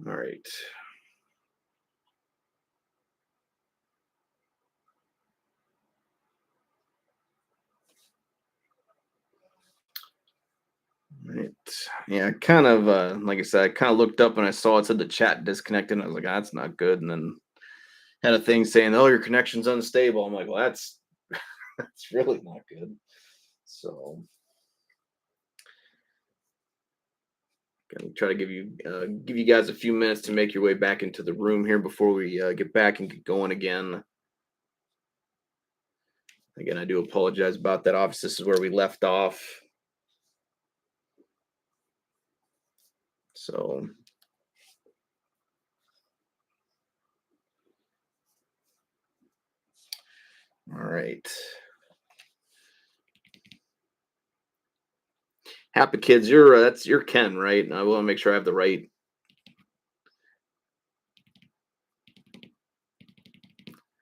All right. Right. Yeah, kind of like I said, I kind of looked up and I saw it said the chat disconnected. And I was like, that's not good. And then had a thing saying, "Oh, your connection's unstable." I'm like, well, that's that's really not good. So gonna try to give you guys a few minutes to make your way back into the room here before we get back and get going again. Again, I do apologize about that. Obviously, this is where we left off. So all right. Happy kids, you're that's your Ken, right? And I want to make sure I have the right.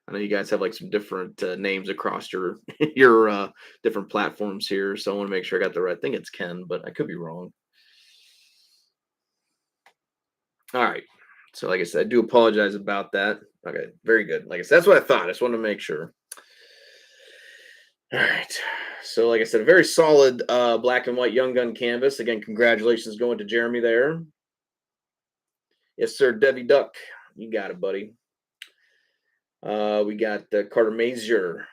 I know you guys have like some different names across your your different platforms here, so I want to make sure I got the right. I think it's Ken, but I could be wrong. All right. So, like I said, I do apologize about that. Okay, very good. Like I said, that's what I thought. I just wanted to make sure. All right. So, like I said, a very solid black and white Young Gun canvas. Again, congratulations going to Jeremy there. Yes, sir. Debbie Duck. You got it, buddy. We got Carter Mazier,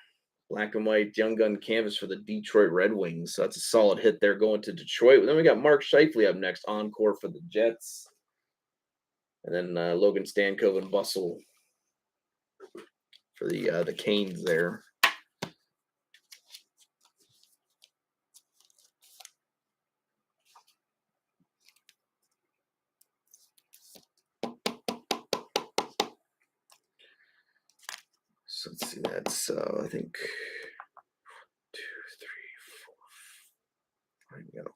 black and white Young Gun canvas for the Detroit Red Wings. So that's a solid hit there going to Detroit. Then we got Mark Scheifele up next, encore for the Jets. And then Logan Stankov and Bustle for the Canes there. So let's see, that's I think 2, 3, 4. I got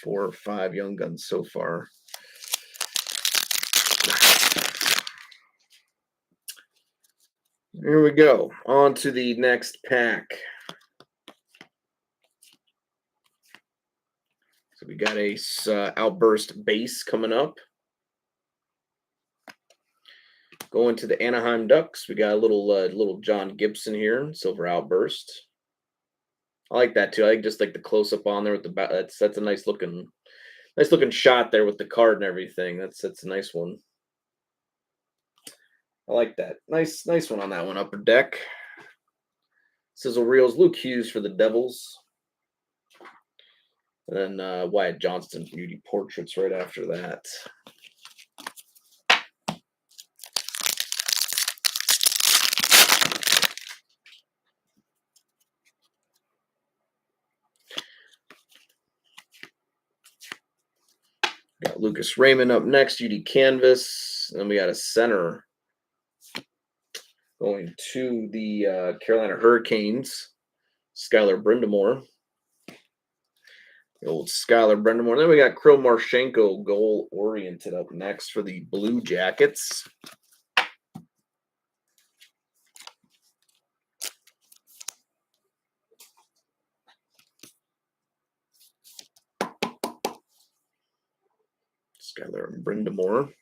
4 or 5 Young Guns so far. Here we go. On to the next pack. So we got a Outburst base coming up. Going to the Anaheim Ducks, we got a little John Gibson here, Silver Outburst. I like that too. I like just like the close up on there with the back. That's a nice looking shot there with the card and everything. That's a nice one. I like that. Nice one on that one. Upper Deck. Sizzle Reels, Luke Hughes for the Devils. And then Wyatt Johnston Beauty Portraits right after that. Got Lucas Raymond up next, UD Canvas. And then we got a center going to the Carolina Hurricanes, Skylar Brindamore. The old Skylar Brindamore. Then we got Krill Marchenko goal oriented up next for the Blue Jackets. Skylar Brindamore.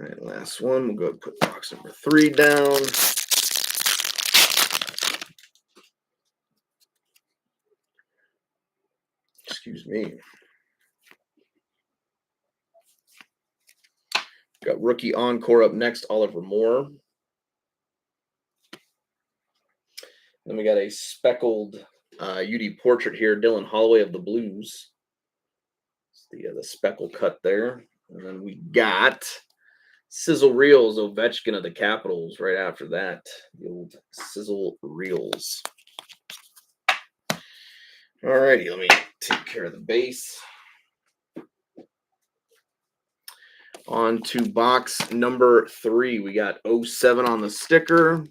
All right, last one. We'll go ahead and put box number 3 down. Excuse me. Got rookie encore up next, Oliver Moore. Then we got a speckled UD portrait here, Dylan Holloway of the Blues. It's the speckle cut there. And then we got Sizzle Reels, Ovechkin of the Capitals right after that. The old Sizzle Reels. All righty, let me take care of the base. On to box number 3. We got 07 on the sticker,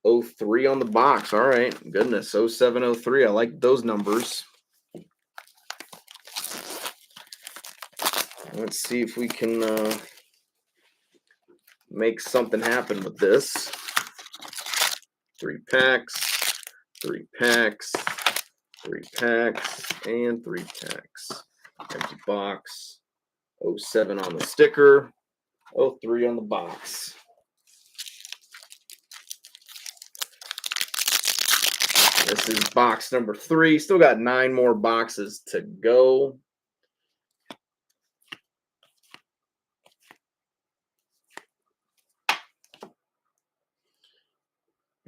03 on the box. All right, goodness, 07, 03. I like those numbers. Let's see if we can make something happen with this. 3 packs, 3 packs, 3 packs and 3 packs. Empty box. 07 on the sticker. 03 on the box. This is box number 3. Still got 9 more boxes to go.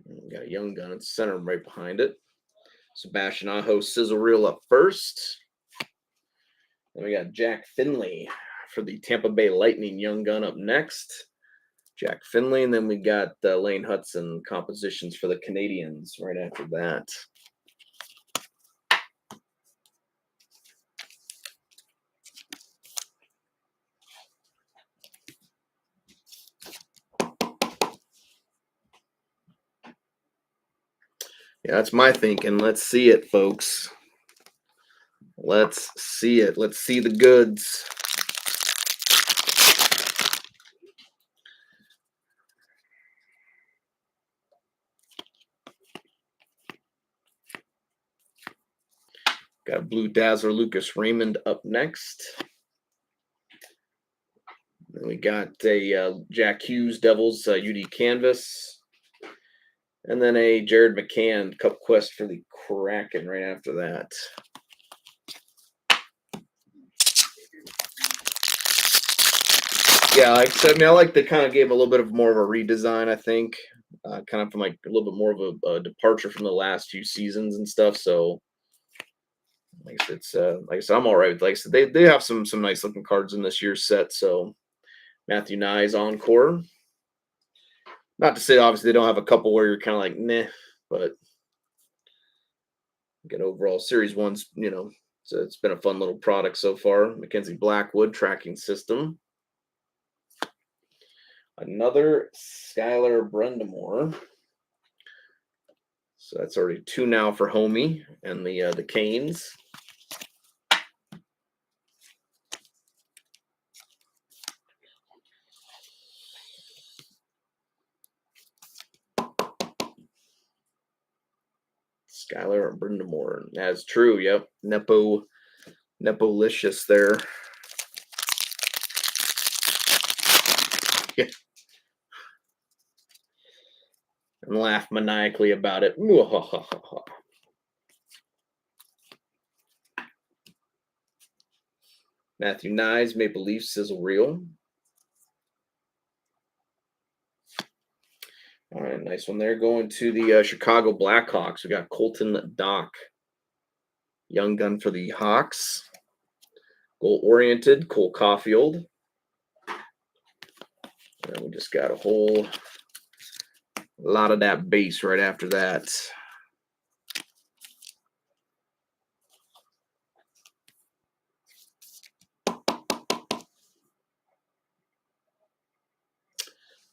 We got a Young Gun at center right behind it. Sebastian Aho sizzle reel up first. Then we got Jack Finley for the Tampa Bay Lightning Young Gun up next. Jack Finley, and then we got Lane Hudson compositions for the Canadians right after that. Yeah, that's my thinking. Let's see it, folks. Let's see it. Let's see the goods. Got Blue Dazzler Lucas Raymond up next. Then we got a Jack Hughes Devils UD Canvas. And then a Jared McCann Cup Quest for the Kraken right after that. Yeah, like I said, I like they kind of gave a little bit of more of a redesign, I think. Kind of from like a little bit more of a departure from the last few seasons and stuff. So like I said, I'm all right with, like I said, they have some nice looking cards in this year's set. So Matthew Nyes Encore. Not to say obviously they don't have a couple where you're kind of like meh, but again, overall series one's, so it's been a fun little product so far. Mackenzie Blackwood tracking system. Another Skylar Brendamore. So that's already 2 now for Homie and the Canes. Skylar Brendamore. That's true. Yep. Nepolicious there. Yeah. And laugh maniacally about it. Matthew Nyes, Maple Leaf Sizzle Reel. All right, nice one there. Going to the Chicago Blackhawks. We got Colton Dock. Young Gun for the Hawks. Goal-oriented, Cole Caulfield. And we just got a whole lot of that base right after that.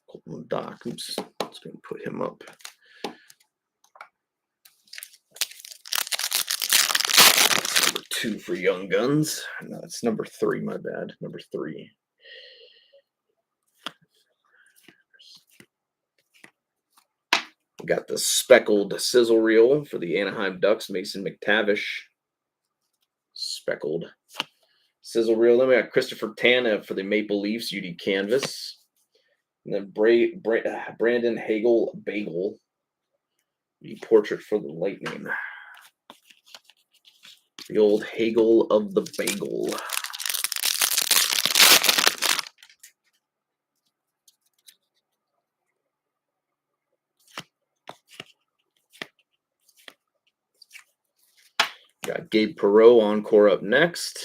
Colton Dock. Oops, just going to put him up. Number 2 for Young Guns. No, it's number 3, my bad. Number 3. We got the speckled sizzle reel for the Anaheim Ducks, Mason McTavish. Speckled sizzle reel. Then we got Christopher Tanev for the Maple Leafs, UD Canvas. And then Brandon Hagel Bagel, the portrait for the Lightning. The old Hagel of the Bagel. Got Gabe Perreault Encore up next.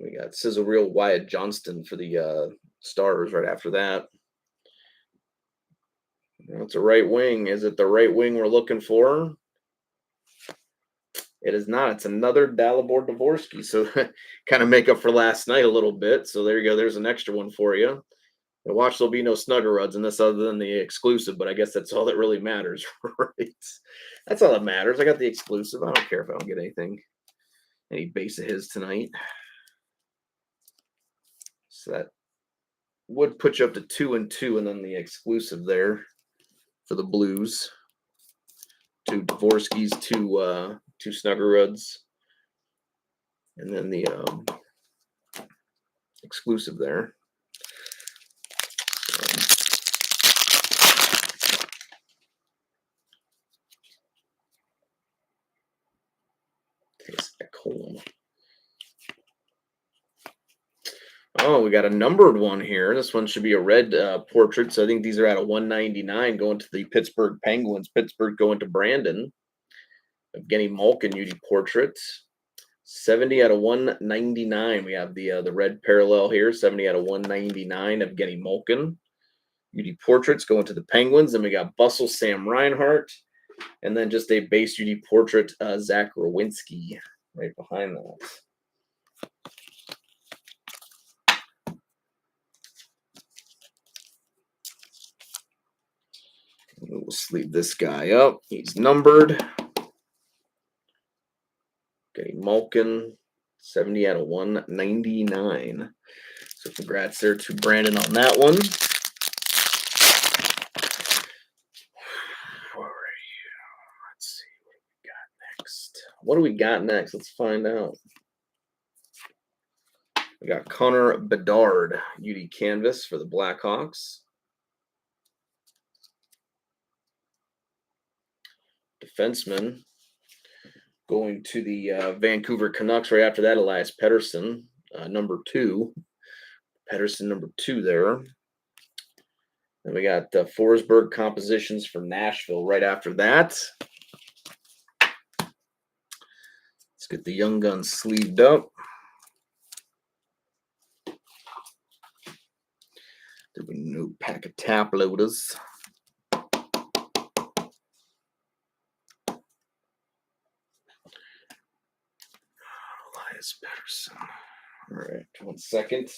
We got sizzle reel Wyatt Johnston for the Stars right after that. It's a right wing. Is it the right wing we're looking for? It is not. It's another Dalibor Dvorsky. So kind of make up for last night a little bit. So there you go. There's an extra one for you. And watch, there'll be no Snuggeruds in this other than the exclusive, but I guess that's all that really matters, right? That's all that matters. I got the exclusive. I don't care if I don't get any base of his tonight. So that would put you up to 2 and 2, and then the exclusive there. for the Blues. 2 Dvorskys, 2 Snuggeruds, and then the exclusive there. Taste that cold. Oh, we got a numbered one here. This one should be a red portrait. So I think these are at a 199 going to the Pittsburgh Penguins. Pittsburgh going to Brandon. Evgeny Malkin UD portrait. 70 out of 199. We have the red parallel here. 70 out of 199 of Evgeny Malkin. UD portraits going to the Penguins. Then we got Bustle Sam Reinhart. And then just a base UD portrait, Zach Rowinski right behind that. We'll sleeve this guy up. He's numbered. Getting Malkin, 70 out of 199. So congrats there to Brandon on that one. Let's see what we got next. What do we got next? Let's find out. We got Connor Bedard, UD canvas for the Blackhawks. Defenseman going to the Vancouver Canucks. Right after that, Elias Pettersson, number 2. Pettersson, number 2 there. Then we got Forsberg compositions for Nashville right after that. Let's get the Young Guns sleeved up. There will be no pack of tap loaders. Elias Pettersson. All right, 1 second.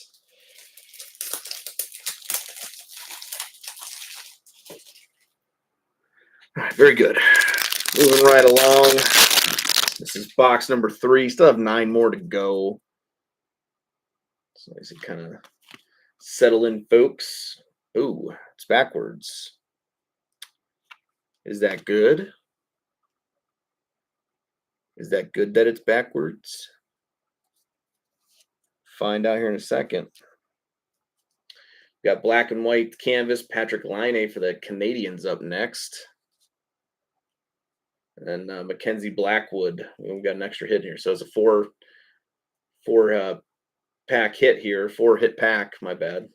All right, very good. Moving right along. This is box number 3. Still have 9 more to go. So as you kind of settle in, folks. Ooh, it's backwards. Is that good? Is that good that it's backwards? Find out here in a second. We got black and white canvas, Patrick Laine for the Canadians up next. And Mackenzie Blackwood. We've got an extra hit here. So it's a 4 pack hit here. 4 hit pack, my bad.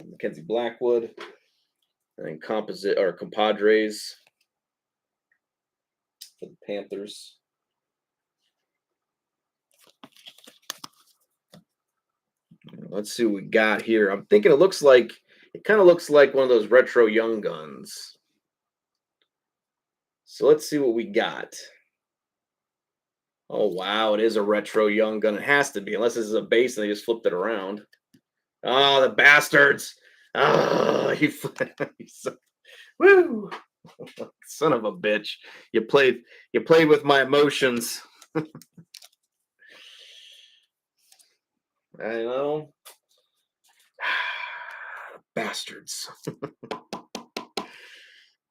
Mackenzie Blackwood. And then compadres for the Panthers. Let's see what we got here. I'm thinking it kind of looks like one of those retro Young Guns. So let's see what we got. Oh, wow. It is a retro Young Gun. It has to be, unless this is a base and they just flipped it around. Oh, the bastards. Oh, woo. Son of a bitch. You played with my emotions. I know. Bastards.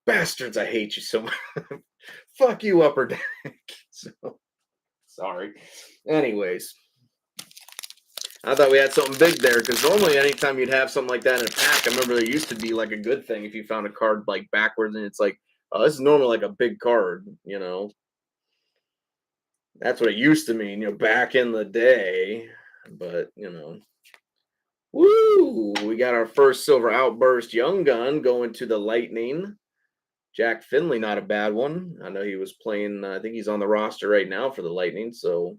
Bastards, I hate you so much. Fuck you, Upper Deck. So, sorry. Anyways. I thought we had something big there, because normally anytime you'd have something like that in a pack, I remember there used to be like a good thing if you found a card like backwards and it's like, oh, this is normally like a big card, you know. That's what it used to mean, you know, back in the day. But, you know. Woo! We got our first Silver Outburst Young Gun going to the Lightning. Jack Finley, not a bad one. I know he was playing, I think he's on the roster right now for the Lightning. So,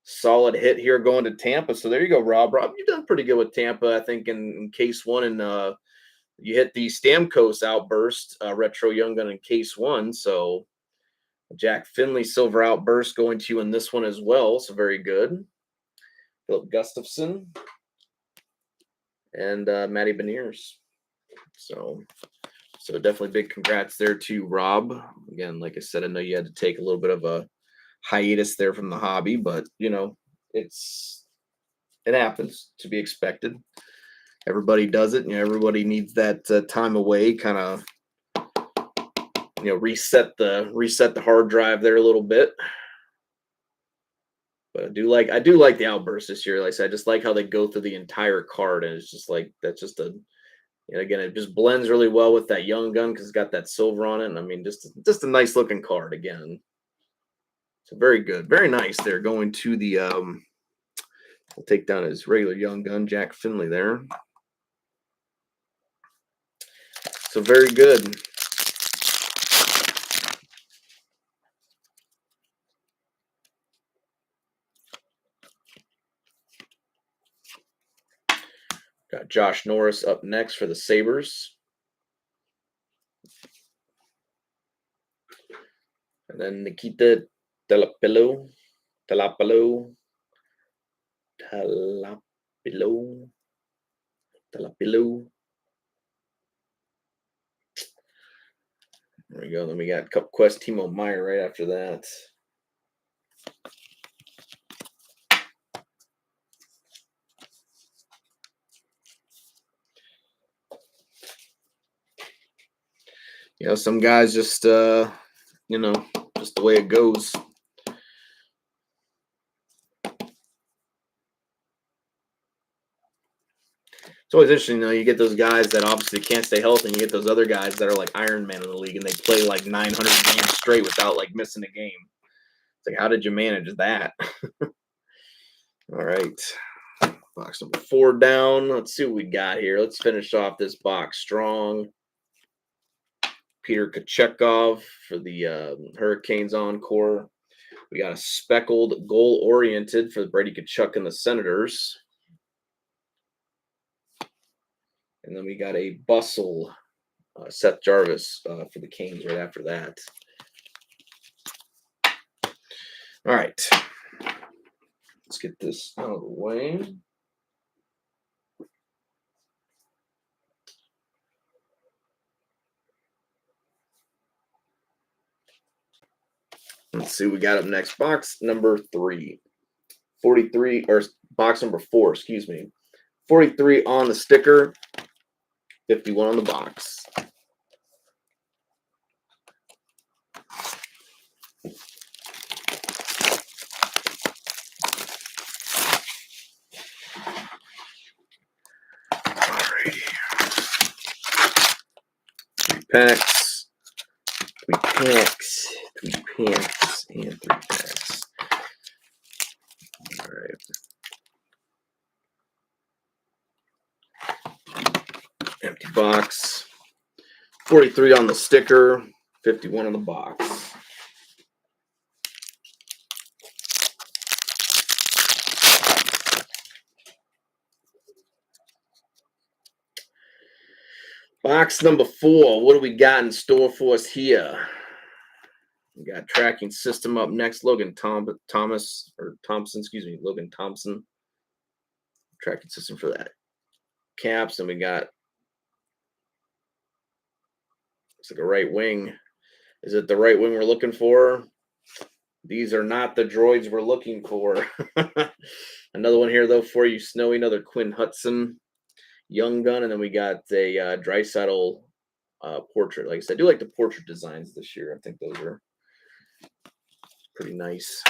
solid hit here going to Tampa. So, there you go, Rob. Rob, you've done pretty good with Tampa, I think, in case 1. And you hit the Stamkos Outburst Retro Young Gun in case 1. So, Jack Finley Silver Outburst going to you in this one as well. So, very good. Philip Gustafson. And Matty Beniers. So definitely big congrats there to Rob. Again, like I said, I know you had to take a little bit of a hiatus there from the hobby, but, you know, it happens, to be expected. Everybody does it. You know, everybody needs that time away, kind of reset the hard drive there a little bit. But I do like the outburst this year. Like I said, I just like how they go through the entire card, and it's just like that's just a and again, it just blends really well with that Young Gun because it's got that silver on it. And I mean, just a nice looking card again. So very good, very nice. There going to the we'll take down his regular Young Gun, Jack Finley there. So very good. Got Josh Norris up next for the Sabres. And then Nikita Talapilo. There we go. Then we got Cup Quest Timo Meyer right after that. Some guys just just the way it goes. It's always interesting, you get those guys that obviously can't stay healthy, and you get those other guys that are like Iron Man in the league, and they play like 900 games straight without like missing a game. It's like, how did you manage that? All right. Box number 4 down. Let's see what we got here. Let's finish off this box strong. Peter Kochetkov for the Hurricanes encore. We got a speckled goal-oriented for Brady Tkachuk and the Senators. And then we got a Bustle Seth Jarvis for the Canes right after that. All right. Let's get this out of the way. Let's see what we got up next. Box number 3. 43, or box number 4, excuse me. 43 on the sticker, 51 on the box. Alrighty. 3 packs, 3 packs, 3 packs, and 3 packs. All right. Empty box. 43 on the sticker, 51 on the box. Box number 4. What do we got in store for us here? We got tracking system up next. Logan Thompson. Logan Thompson. Tracking system for that. Caps, and we got looks like a right wing. Is it the right wing we're looking for? These are not the droids we're looking for. Another one here though for you, Snowy. Another Quinn Hudson, Young Gun, and then we got a Draisaitl portrait. Like I said, I do like the portrait designs this year. I think those are pretty nice.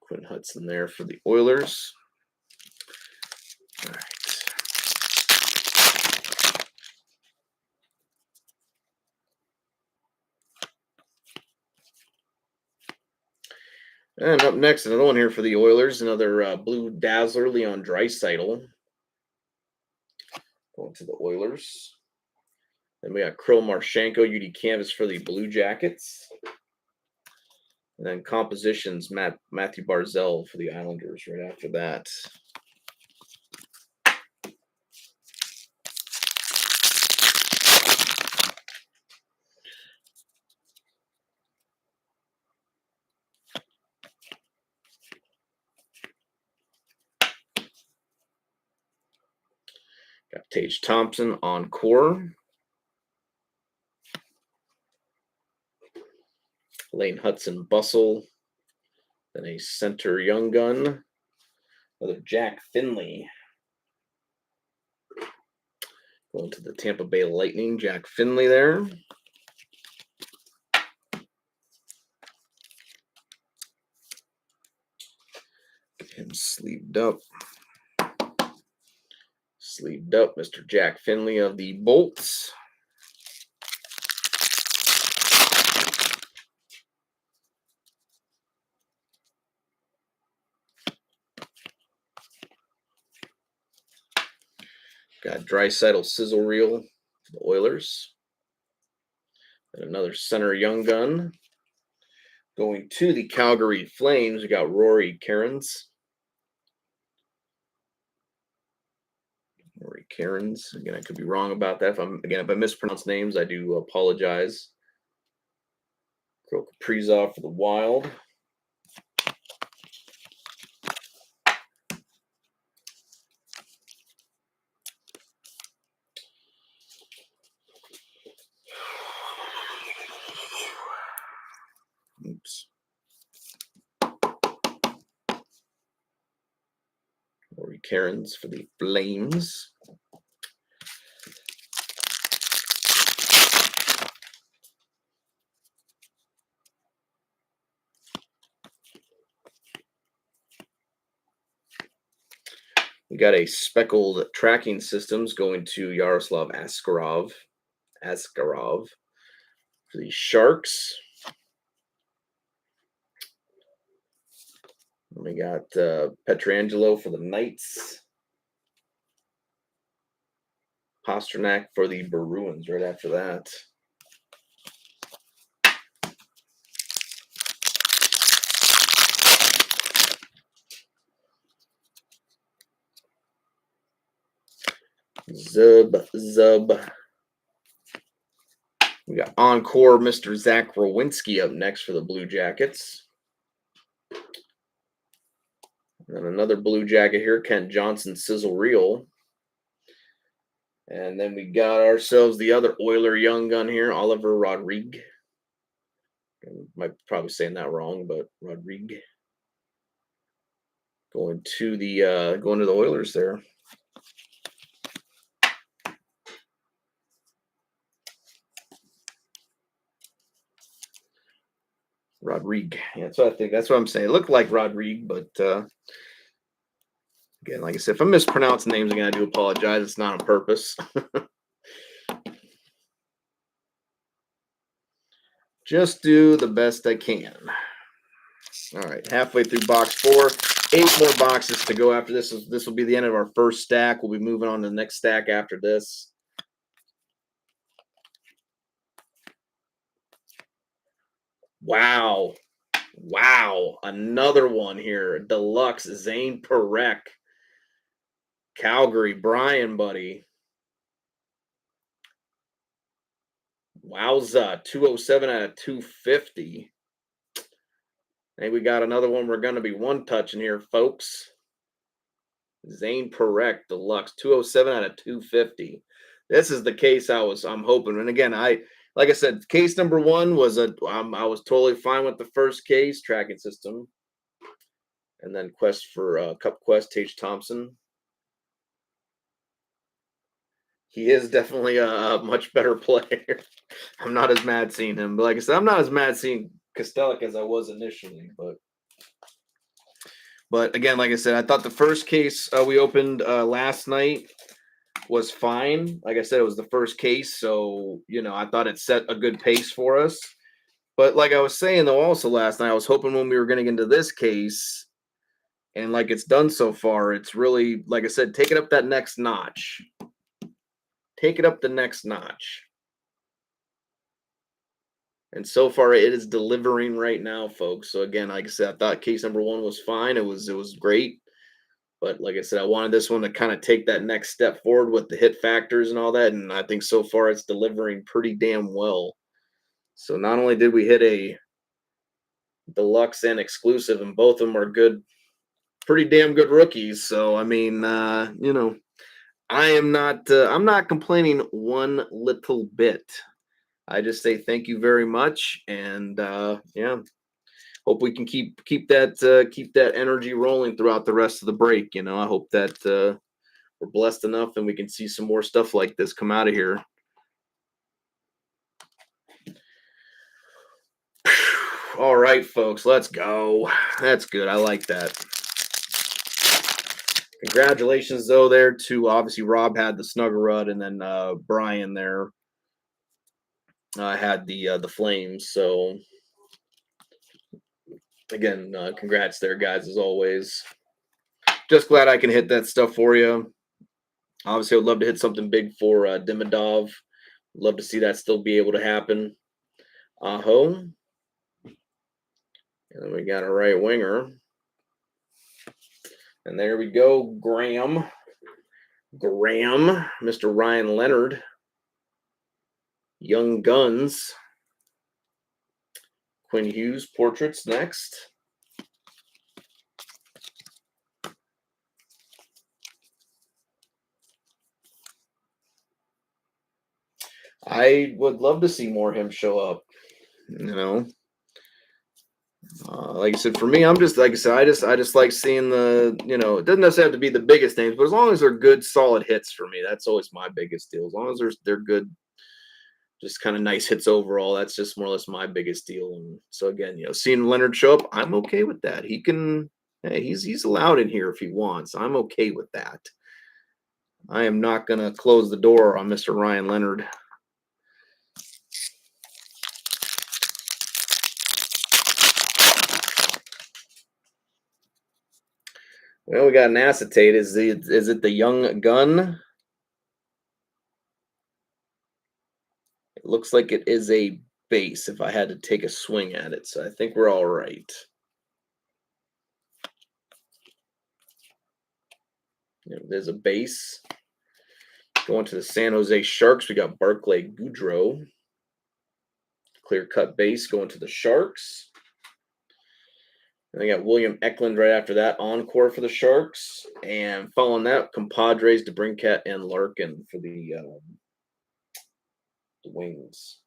Quinn Hudson there for the Oilers. All right. And up next, another one here for the Oilers. Another Blue Dazzler, Leon Draisaitl. Going to the Oilers. Then we got Krill Marchenko, UD Canvas for the Blue Jackets. And then compositions, Matthew Barzal for the Islanders right after that. Got Tage Thompson on core. Lane Hudson Bustle. Then a center young gun. Another Jack Finley. Going to the Tampa Bay Lightning, Jack Finley there. Get him sleeved up. Sleeved up, Mr. Jack Finley of the Bolts. Got Draisaitl sizzle reel for the Oilers. And another center young gun. Going to the Calgary Flames, we got Rory Cairns. Rory Cairns. Again, I could be wrong about that. If I mispronounce names, I do apologize. Kirill Kaprizov for the Wild. Oops. Rory Cairns for the Flames. We got a speckled tracking systems going to Yaroslav Askarov for the Sharks. And we got Pietrangelo for the Knights. Pasternak for the Bruins right after that. Zub. We got Encore Mr. Zach Rowinski up next for the Blue Jackets. And another Blue Jacket here, Kent Johnson sizzle reel. And then we got ourselves the other Oiler young gun here, Oliver Rodrigue. I might probably saying that wrong, but Rodrigue. Going to the Oilers there. Rodrigue. Yeah, that's what I think. That's what I'm saying. It looked like Rodrigue, but again, like I said, if I'm mispronouncing names again, I do apologize. It's not on purpose. Just do the best I can. All right, halfway through box 4. 8 more boxes to go after this. This will be the end of our first stack. We'll be moving on to the next stack after this. Wow. Another one here. Deluxe Zane Parekh. Calgary, Brian, buddy. Wowza. 207 out of 250. Hey, we got another one we're going to be one-touching here, folks. Zane Parekh, Deluxe. 207 out of 250. This is the case I'm hoping. And again, like I said, case number 1 was I was totally fine with the first case, tracking system. And then quest for Cup Quest, Tage Thompson. He is definitely a much better player. I'm not as mad seeing him. But like I said, I'm not as mad seeing Kostelic as I was initially. But again, like I said, I thought the first case we opened last night was fine. Like I said, it was the first case. So, I thought it set a good pace for us. But like I was saying, though, also last night, I was hoping when we were going to get into this case, and like it's done so far, it's really, like I said, take it up that next notch. Take it up the next notch. And so far, it is delivering right now, folks. So again, like I said, I thought case number 1 was fine. It was great. But like I said, I wanted this one to kind of take that next step forward with the hit factors and all that. And I think so far it's delivering pretty damn well. So not only did we hit a deluxe and exclusive, and both of them are good, pretty damn good rookies. So, I mean, I'm not complaining one little bit. I just say thank you very much, and yeah, hope we can keep that energy rolling throughout the rest of the break. I hope that we're blessed enough and we can see some more stuff like this come out of here. All right, folks, let's go. That's good. I like that. Congratulations, though, there to obviously Rob had the Snuggerud, and then Brian there had the Flames. So again, congrats there, guys, as always. Just glad I can hit that stuff for you. Obviously, I'd love to hit something big for Demidov. Love to see that still be able to happen. Aho. And then we got a right winger. And there we go, Graham, Mr. Ryan Leonard. Young Guns. Quinn Hughes portraits next. I would love to see more of him show up. Like I said, for me, I'm just like I said, I just like seeing the, it doesn't necessarily have to be the biggest names, but as long as they're good, solid hits for me, that's always my biggest deal. As long as they're good, just kind of nice hits overall, that's just more or less my biggest deal. And so again, seeing Leonard show up, I'm okay with that. He can, hey, he's allowed in here if he wants. I'm okay with that. I am not gonna close the door on Mr. Ryan Leonard. Well, we got an acetate. Is it the Young Gun? It looks like it is a base if I had to take a swing at it. So I think we're all right. There's a base. Going to the San Jose Sharks, we got Barclay Goodrow. Clear cut base going to the Sharks. And they got William Eklund right after that, encore for the Sharks. And following that, Compadres, DeBrincat, and Larkin for the Wings.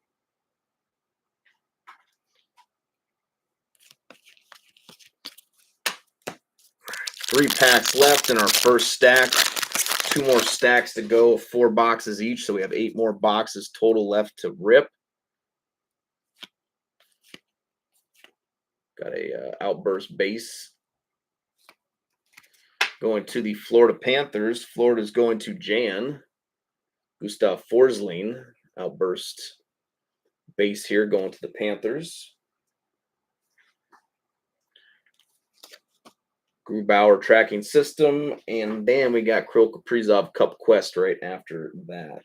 Three packs left in our first stack. 2 more stacks to go, 4 boxes each. So we have 8 more boxes total left to rip. Got a outburst base. Going to the Florida Panthers. Florida's going to Jan. Gustav Forsling. Outburst base here going to the Panthers. Grubauer tracking system. And then we got Kirill Kaprizov Cup Quest right after that.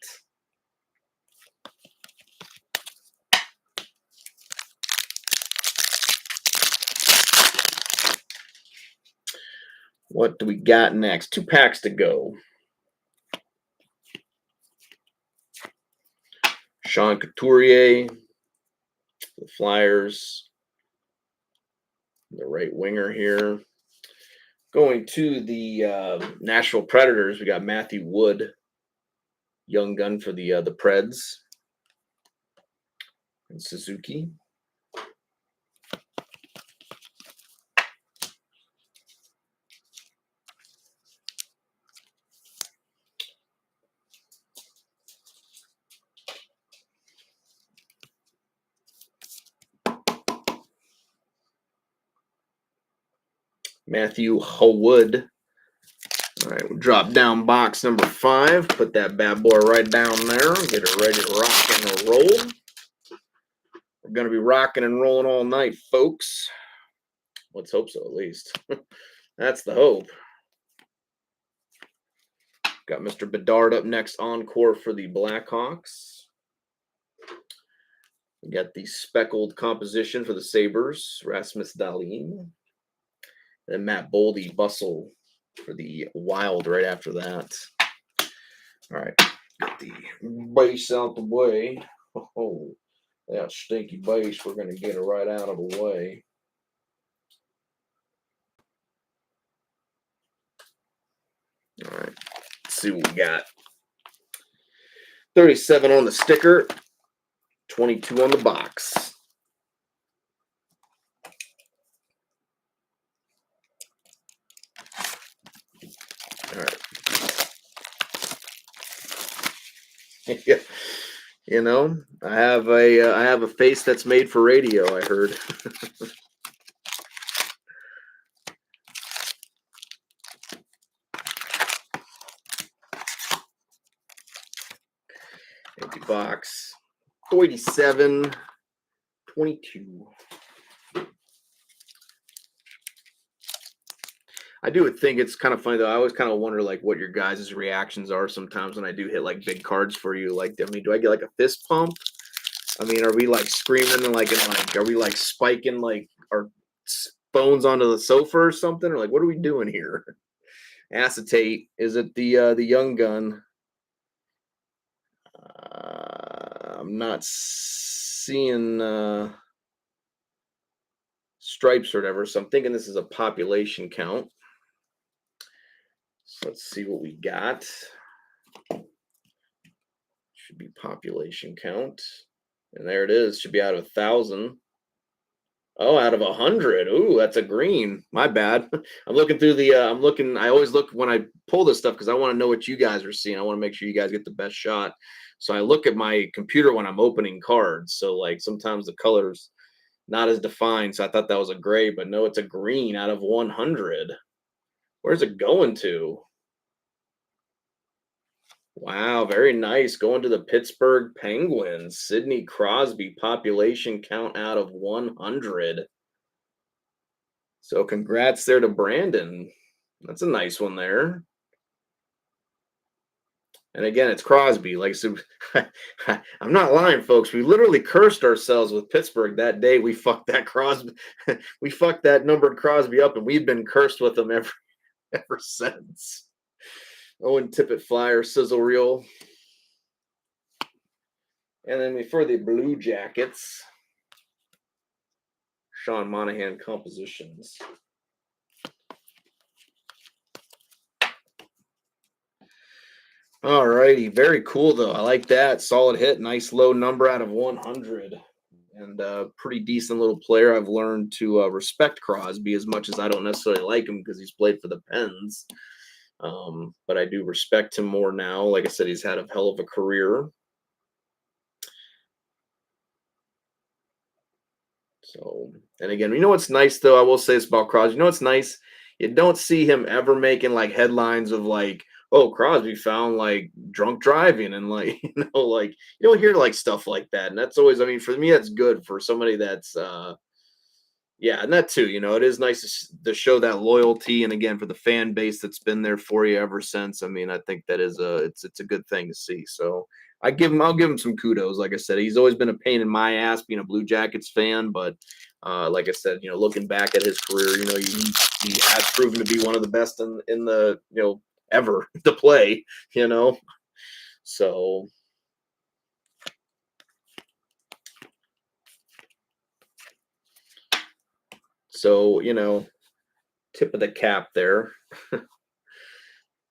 What do we got next? 2 packs to go. Sean Couturier, the Flyers, the right winger here. Going to the Nashville Predators, we got Matthew Wood, Young Gun for the Preds, and Suzuki. Matthew Wood. All right, we'll drop down box number 5. Put that bad boy right down there. Get it ready to rock and roll. We're going to be rocking and rolling all night, folks. Let's hope so, at least. That's the hope. Got Mr. Bedard up next, encore for the Blackhawks. We got the speckled composition for the Sabres, Rasmus Dahlin. And Matt Boldy, Bustle for the Wild right after that. All right, get the base out the way. Oh, that stinky base, we're going to get it right out of the way. All right, let's see what we got. 37 on the sticker. 22 on the box. All right. Yeah. You know, I have a face that's made for radio, I heard. Empty box. 37, 22. I do think it's kind of funny though. I always kind of wonder like what your guys' reactions are sometimes when I do hit like big cards for you. Like, I mean, do I get like a fist pump? I mean, are we like screaming and like, are we like spiking like our phones onto the sofa or something? Or like, what are we doing here? Acetate. Is it the young gun? I'm not seeing stripes or whatever, so I'm thinking this is a population count. So let's see what we got. Should be population count, and there it is. Should be out of 1,000. Oh, out of 100. Ooh, that's a green. My bad. I'm looking through the. I'm looking. I always look when I pull this stuff because I want to know what you guys are seeing. I want to make sure you guys get the best shot. So I look at my computer when I'm opening cards. So like sometimes the colors not as defined. So I thought that was a gray, but no, it's a green out of 100. Where's it going to? Wow, very nice. Going to the Pittsburgh Penguins. Sidney Crosby, population count out of 100. So congrats there to Brandon. That's a nice one there. And again, it's Crosby. Like, so I'm not lying, folks. We literally cursed ourselves with Pittsburgh that day. We fucked that Crosby. We fucked that numbered Crosby up, and we've been cursed with him ever since. Owen Tippett Flyer sizzle reel. And then for the Blue Jackets, Sean Monahan compositions. All righty, very cool though. I like that. Solid hit, nice low number out of 100. And pretty decent little player. I've learned to respect Crosby as much as I don't necessarily like him because he's played for the Pens. But I do respect him more now. Like I said, he's had a hell of a career. So, and again, you know what's nice though? I will say this about Crosby. You know what's nice? You don't see him ever making like headlines of like, oh, Crosby found like drunk driving and like, like you don't hear like stuff like that. And that's always, I mean, for me, that's good for somebody that's yeah, and that too, it is nice to show that loyalty, and again for the fan base that's been there for you ever since. I mean, I think that is it's a good thing to see. So I'll give him some kudos. Like I said, he's always been a pain in my ass being a Blue Jackets fan, but like I said, looking back at his career, he has proven to be one of the best in the ever to play. So. So, tip of the cap there.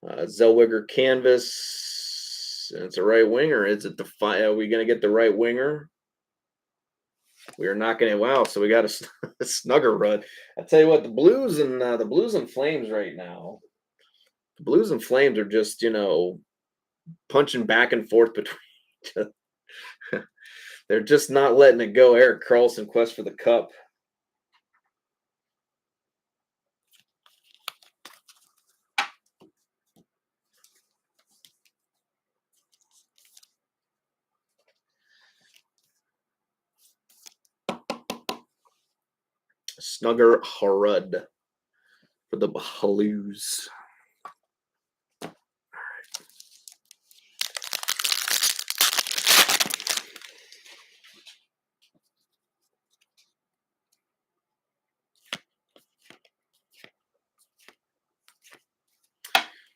Zellweger canvas. And it's a right winger. Is it are we going to get the right winger? We are not going to. Wow. So we got a snugger run. I tell you what, the Blues and Flames right now. The Blues and Flames are just punching back and forth between. They're just not letting it go. Erik Karlsson quest for the cup. Snugger Harud for the Blues.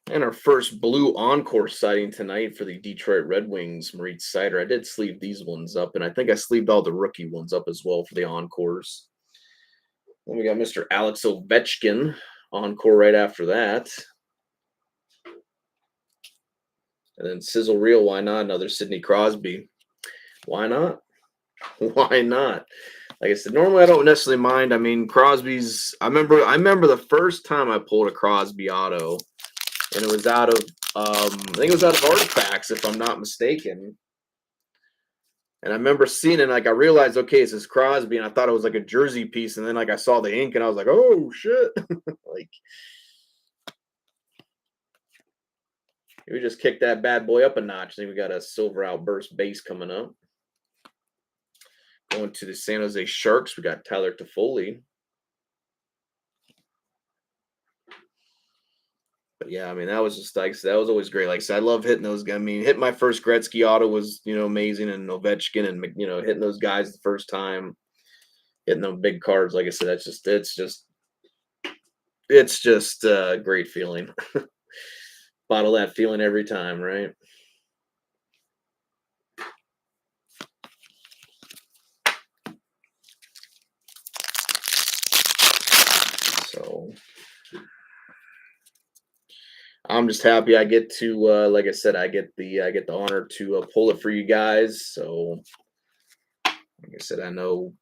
And our first blue encore sighting tonight for the Detroit Red Wings, Moritz Seider. I did sleeve these ones up, and I think I sleeved all the rookie ones up as well for the encores. Then we got Mr. Alex Ovechkin, encore right after that. And then sizzle reel, why not? Another Sidney Crosby. Why not? Why not? Like I said, normally I don't necessarily mind. I mean, Crosby's. I remember the first time I pulled a Crosby auto, and it was out of. I think it was out of Artifacts, if I'm not mistaken. And I remember seeing it, and like I realized, okay, it's this Crosby, and I thought it was like a jersey piece, and then like I saw the ink, and I was like, oh shit! Like we just kicked that bad boy up a notch. Then we got a silver outburst base coming up. Going to the San Jose Sharks, we got Tyler Toffoli. But yeah, I mean, that was just like that was always great. Like I said, I love hitting those guys. I mean, hitting my first Gretzky auto was amazing, and Ovechkin, and hitting those guys the first time, hitting them big cards. Like I said, it's just a great feeling. Bottle that feeling every time, right? So I'm just happy I get to, like I said, I get the honor to pull it for you guys. So like I said, I know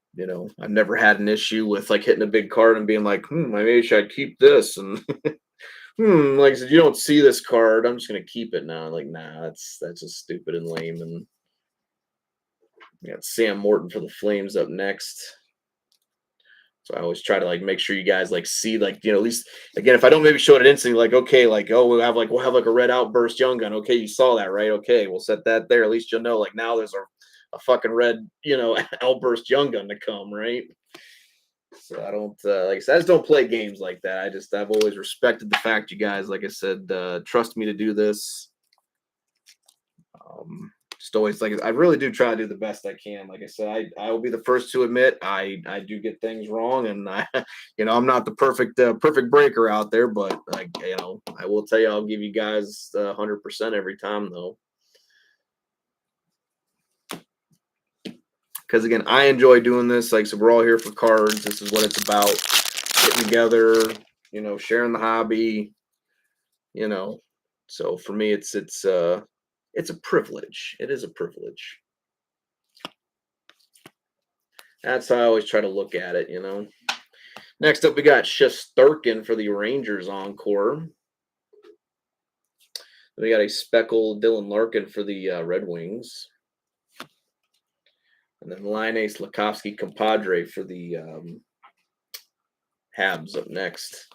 I've never had an issue with like hitting a big card and being like, maybe I should keep this, and like I said, you don't see this card, I'm just gonna keep it now. Like, nah, that's just stupid and lame. And we got Sam Morton for the Flames up next. So I always try to like make sure you guys like see like at least again if I don't maybe show it instantly like okay like oh we'll have like a red outburst young gun, okay, you saw that, right? Okay, we'll set that there, at least you'll know like now there's a fucking red outburst young gun to come, right? So I don't like I said, I just don't play games like that. I've always respected the fact you guys, like I said, trust me to do this. Just always like I really do try to do the best I can. Like I said, I will be the first to admit I do get things wrong, and I I'm not the perfect breaker out there, but like I will tell you I'll give you guys 100% every time though. Because again, I enjoy doing this. Like so, we're all here for cards. This is what it's about: getting together, sharing the hobby. You know, so for me, it's a privilege. It is a privilege. That's how I always try to look at it. Next up, we got Shesterkin for the Rangers encore. Then we got a speckled Dylan Larkin for the Red Wings. And then Linus Lakovsky Compadre for the Habs up next.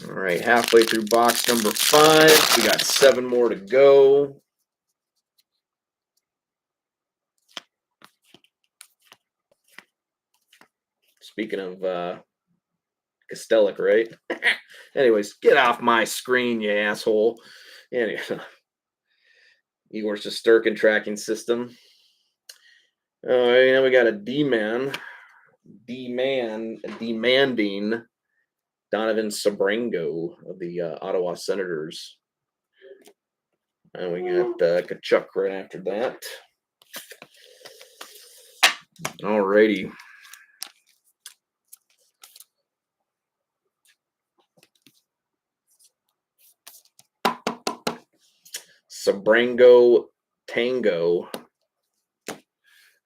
All right, halfway through box number 5. We got 7 more to go. Speaking of Kostelic, right? Anyways, get off my screen, you asshole. Anyway, Igor Shesterkin tracking system. Oh, now we got a demanding Donovan Sebrango of the Ottawa Senators. And we got Tkachuk right after that. Alrighty. Sebrango Tango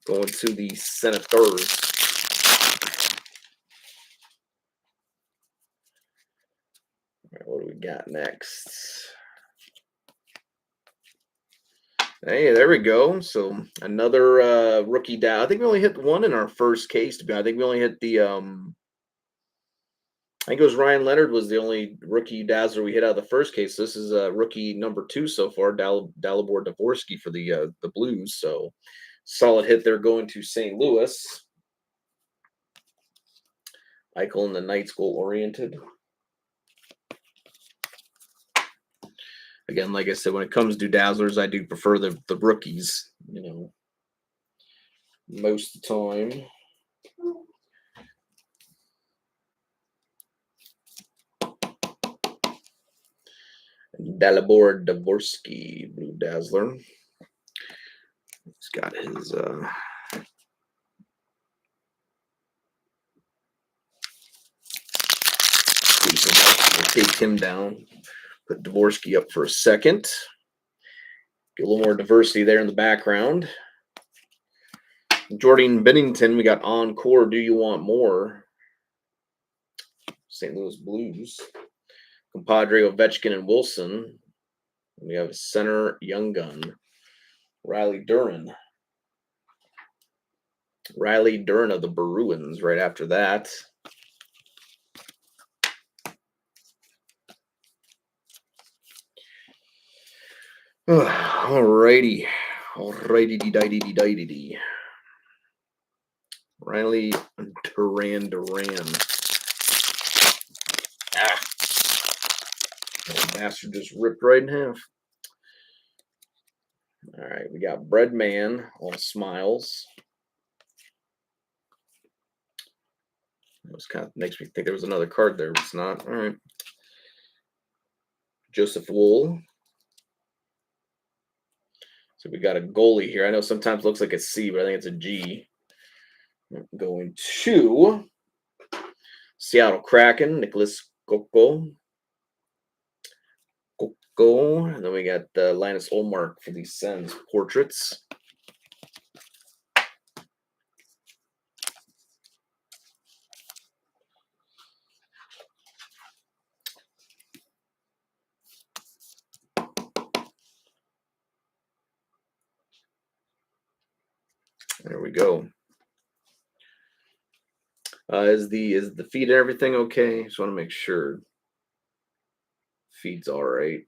going to the Senators. All right, what do we got next? Hey, there we go. So another rookie down. I think we only hit one in our first case. I think we only hit the I think it was Ryan Leonard was the only rookie dazzler we hit out of the first case. This is rookie number 2 so far, Dalibor Dvorsky for the Blues. So solid hit there going to St. Louis. Eichel and the Knights goal oriented. Again, like I said, when it comes to dazzlers, I do prefer the rookies, most of the time. Dalibor Dvorsky, Blue Dazzler. He's got his we'll take him down. Put Dvorsky up for a second. Get a little more diversity there in the background. Jordan Bennington, we got Encore. Do you want more? St. Louis Blues. Compadre, Ovechkin, and Wilson. We have center Young Gun. Riley Duran. Riley Duran of the Bruins right after that. Alrighty. Alrighty. Riley Duran. Ah. That bastard just ripped right in half. All right, we got Breadman, all smiles. It was kind of makes me think there was another card there, but it's not. All right. Joseph Wool. So we got a goalie here. I know sometimes it looks like a C, but I think it's a G. Going to Seattle Kraken, Nicholas Koko. And then we got Linus Olmark for the Sens portraits. There we go. Is the feed and everything okay? Just want to make sure. Feed's all right.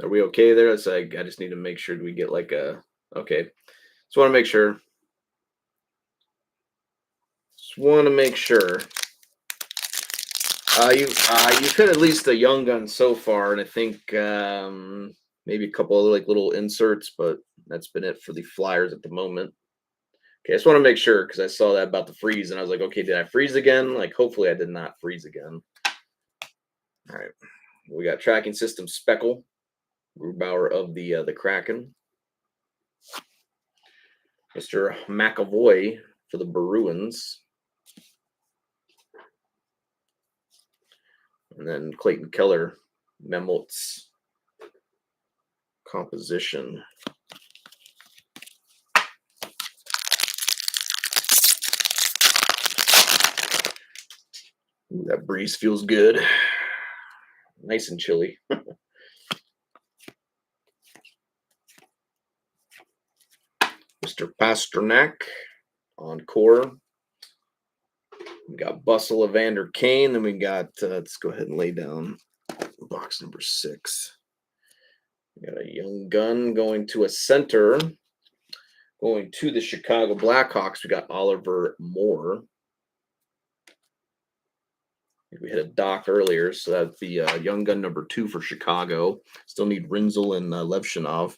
Are we okay there? It's like I just need to make sure we get like a okay. Just want to make sure. Just want to make sure. You've hit at least a Young Gun so far, and I think maybe a couple of like little inserts, but that's been it for the Flyers at the moment. Okay, I just want to make sure because I saw that about the freeze, and I was like, okay, did I freeze again? Like, hopefully, I did not freeze again. All right, we got tracking system Speckle, Grubauer of the Kraken, Mr. McAvoy for the Bruins. And then Clayton Keller, Memoltz composition. Ooh, that breeze feels good. Nice and chilly. Mr. Pasternak on core. We got Bustle, Evander Kane. Then we got, let's go ahead and lay down box number 6. We got a Young Gun going to a center. Going to the Chicago Blackhawks, we got Oliver Moore. We hit a dock earlier, so that'd be Young Gun number 2 for Chicago. Still need Rinzel and Levshinov.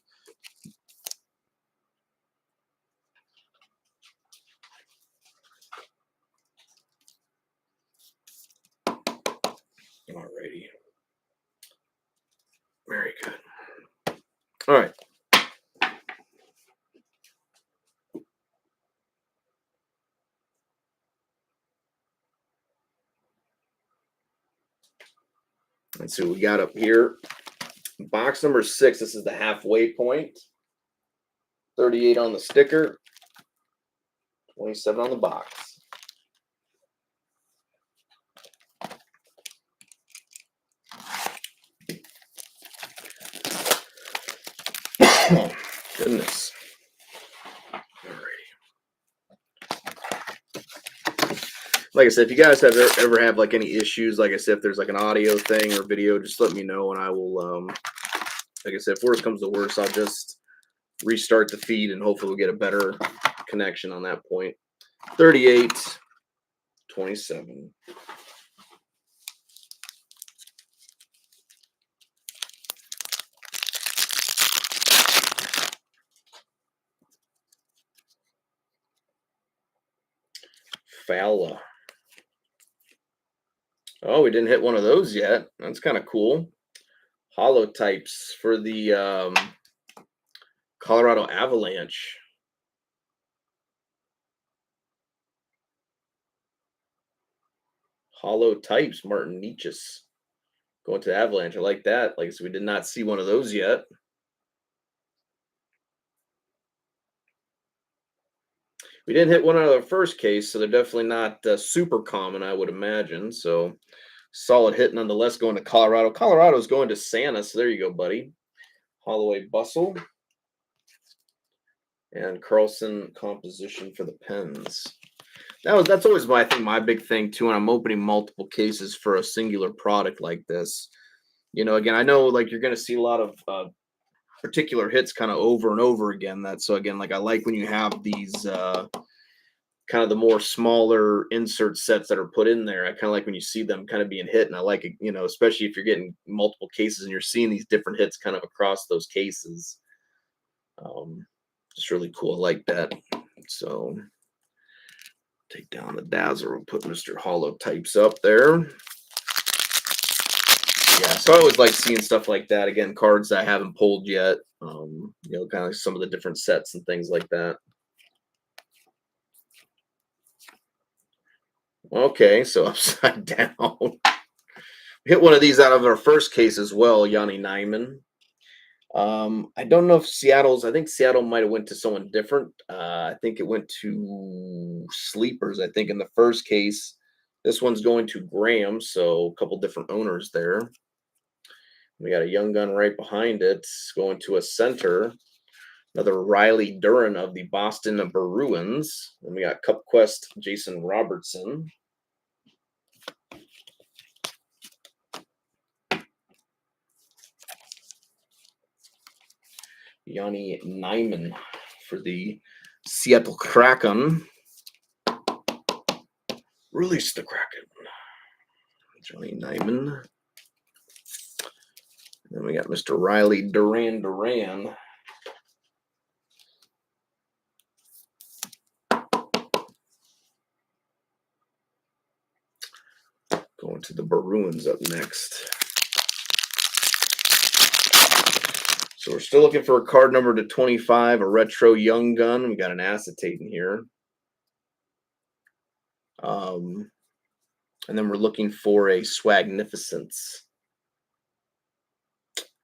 Alrighty. Very good. All right. Let's see what we got up here. Box number 6. This is the halfway point. 38 on the sticker. 27 on the box. Oh, goodness. Like I said, if you guys have ever have like any issues, like I said, if there's like an audio thing or video, just let me know and I will, like I said, if worse comes to worse, I'll just restart the feed and hopefully we'll get a better connection on that point. 38, 27. Falla. Oh, we didn't hit one of those yet. That's kind of cool. Holotypes for the Colorado Avalanche. Hollow types, Martin Nietzsche's going to Avalanche. I like that. Like I said, we did not see one of those yet. We didn't hit one out of the first case, so they're definitely not super common, I would imagine. So solid hit nonetheless going to Colorado. Colorado's going to Santa, so there you go, buddy. Holloway Bustle. And Carlson composition for the Pens. That's always my big thing too when I'm opening multiple cases for a singular product like this. Again, I know like you're going to see a lot of particular hits kind of over and over again. So again, like I like when you have these kind of the more smaller insert sets that are put in there. I kind of like when you see them kind of being hit, and I like it, especially if you're getting multiple cases and you're seeing these different hits kind of across those cases. It's really cool. I like that. So take down the Dazzler. We'll put Mr. Hollow types up there. Yeah, so I always like seeing stuff like that. Again, cards that I haven't pulled yet. Kind of some of the different sets and things like that. Okay, so upside down. Hit one of these out of our first case as well, Yanni Nyman. I don't know if I think Seattle might have went to someone different. I think it went to Sleepers, I think, in the first case. This one's going to Graham, so a couple different owners there. We got a young gun right behind it, going to a center. Another Riley Duran of the Boston Bruins. And we got Cup Quest Jason Robertson. Yanni Nyman for the Seattle Kraken. Release the Kraken. Johnny Nyman. Then we got Mr. Riley Duran. Going to the Bruins up next. So we're still looking for a card number to 25, a retro young gun. We got an acetate in here. And then we're looking for a Swagnificence.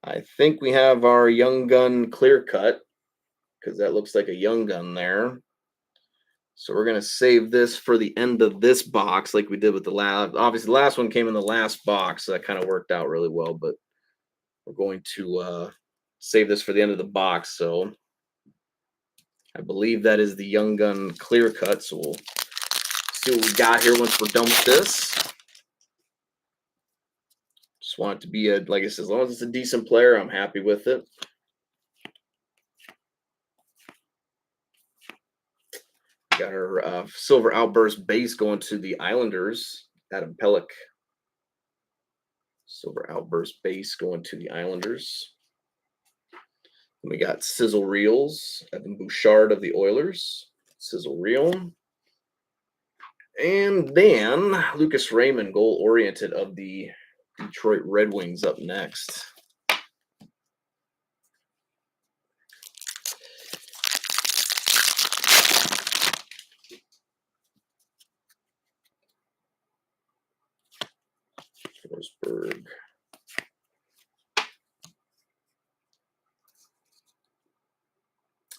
I think we have our young gun clear cut because that looks like a young gun there. So we're going to save this for the end of this box like we did with the last. Obviously, the last one came in the last box, so that kind of worked out really well. But we're going to save this for the end of the box. So I believe that is the young gun clear cut. So we'll see what we got here once we're done with this. Just want it to be like I said, as long as it's a decent player, I'm happy with it. Got our Silver Outburst base going to the Islanders. Adam Pelech. Silver Outburst base going to the Islanders. And we got Sizzle Reels. Evan Bouchard of the Oilers. Sizzle Reel. And then Lucas Raymond, goal-oriented of the Detroit Red Wings up next. Forsberg.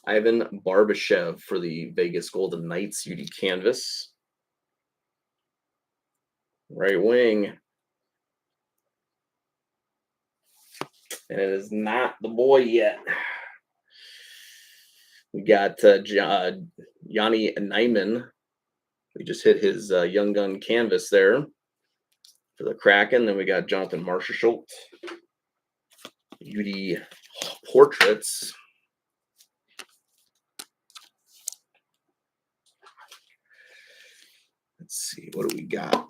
Ivan Barbashev for the Vegas Golden Knights UD canvas. Right wing. And it is not the boy yet. We got Yanni Nyman. We just hit his young gun canvas there for the Kraken. Then we got Jonathan Marchessault. UD portraits. Let's see. What do we got?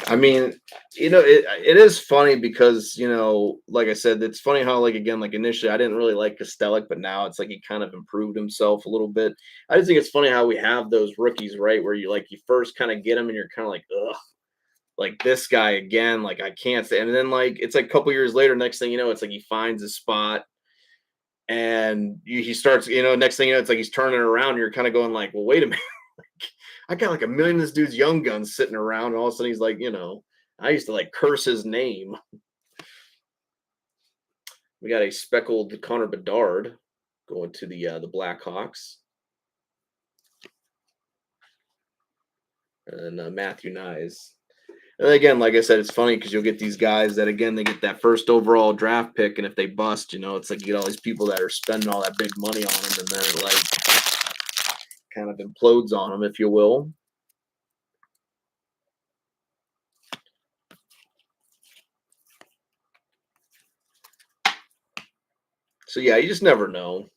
I mean, it is funny because, like I said, it's funny how, like, again, like initially I didn't really like Kostelic, but now it's like he kind of improved himself a little bit. I just think it's funny how we have those rookies, right? Where you first kind of get them and you're kind of like, ugh, like this guy again, like I can't say. And then like, it's like a couple years later, next thing you know, it's like he finds a spot. And he starts, next thing you know, it's like he's turning around. And you're kind of going like, well, wait a minute. I got like a million of this dude's young guns sitting around. And all of a sudden he's like, I used to like curse his name. We got a speckled Connor Bedard going to the Blackhawks. And Matthew Nyes. And again, like I said, it's funny because you'll get these guys that, again, they get that first overall draft pick, and if they bust, it's like you get all these people that are spending all that big money on them, and then it like kind of implodes on them, if you will. So yeah, you just never know.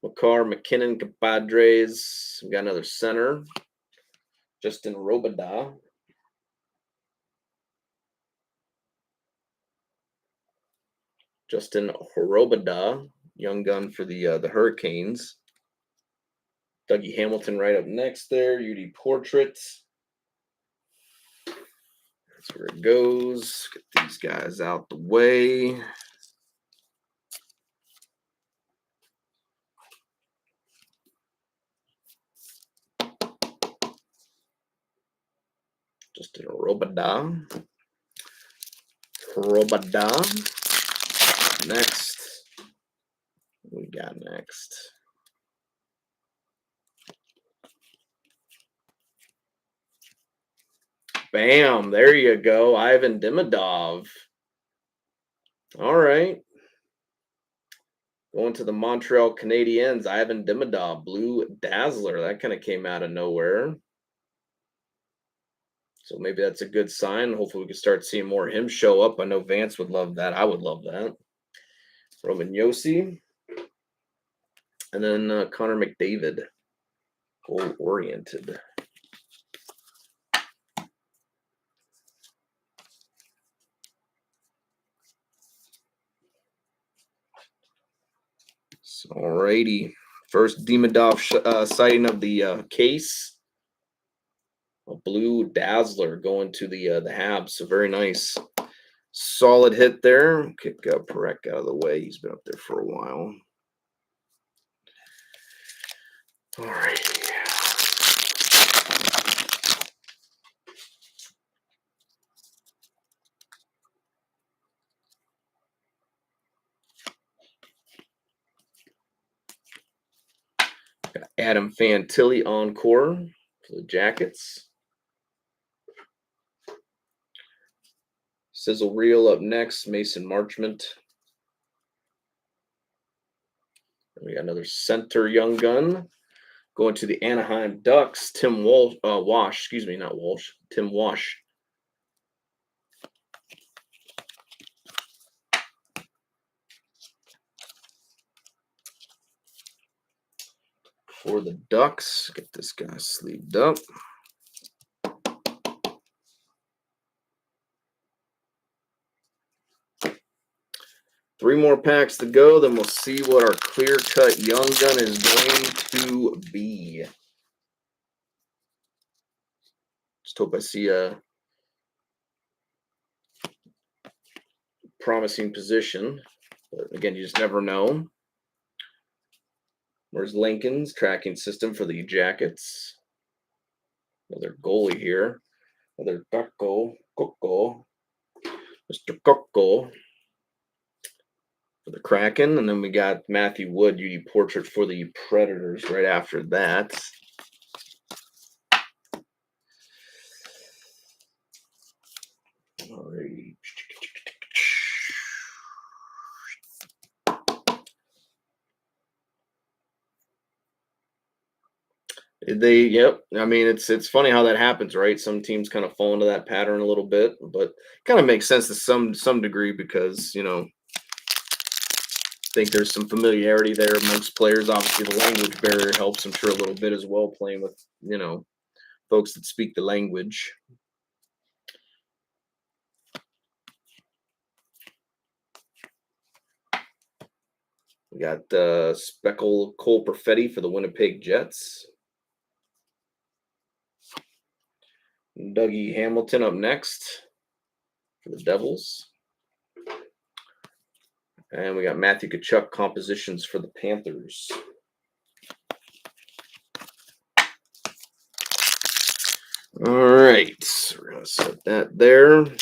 Makar, McKinnon, Compadres. We got another center, Justin Robida. Justin Robida, young gun for the Hurricanes. Dougie Hamilton right up next there. UD Portraits. That's where it goes. Get these guys out the way. Justin Robida. Next. What we got next? Bam. There you go. Ivan Demidov. All right. Going to the Montreal Canadiens. Ivan Demidov. Blue Dazzler. That kind of came out of nowhere. So maybe that's a good sign. Hopefully we can start seeing more of him show up. I know Vance would love that. I would love that. Roman Josi. And then Connor McDavid. Goal-oriented. So, alrighty. First Demidov sighting of the case. A blue Dazzler going to the Habs. So very nice. Solid hit there. Kick Parekh out of the way. He's been up there for a while. All right. Got Adam Fantilli encore for the Jackets. Sizzle Reel up next. Mason Marchment. And we got another center young gun. Going to the Anaheim Ducks, Tim Wash. Excuse me, not Walsh. Tim Wash. For the Ducks, get this guy sleeved up. Three more packs to go, then we'll see what our clear-cut young gun is going to be. Just hope I see a promising position. But again, you just never know. Where's Lincoln's tracking system for the Jackets? Another goalie here. Another Coco. Mr. Coco. For the Kraken. And then we got Matthew Wood, UD Portrait for the Predators right after that. All right. Yep. I mean, it's funny how that happens, right? Some teams kind of fall into that pattern a little bit, but kind of makes sense to some degree because I think there's some familiarity there amongst players. Obviously, the language barrier helps, I'm sure, a little bit as well, playing with folks that speak the language. We got Speckle Cole Perfetti for the Winnipeg Jets. Dougie Hamilton up next for the Devils. And we got Matthew Tkachuk compositions for the Panthers. All right, so we're gonna set that there. Got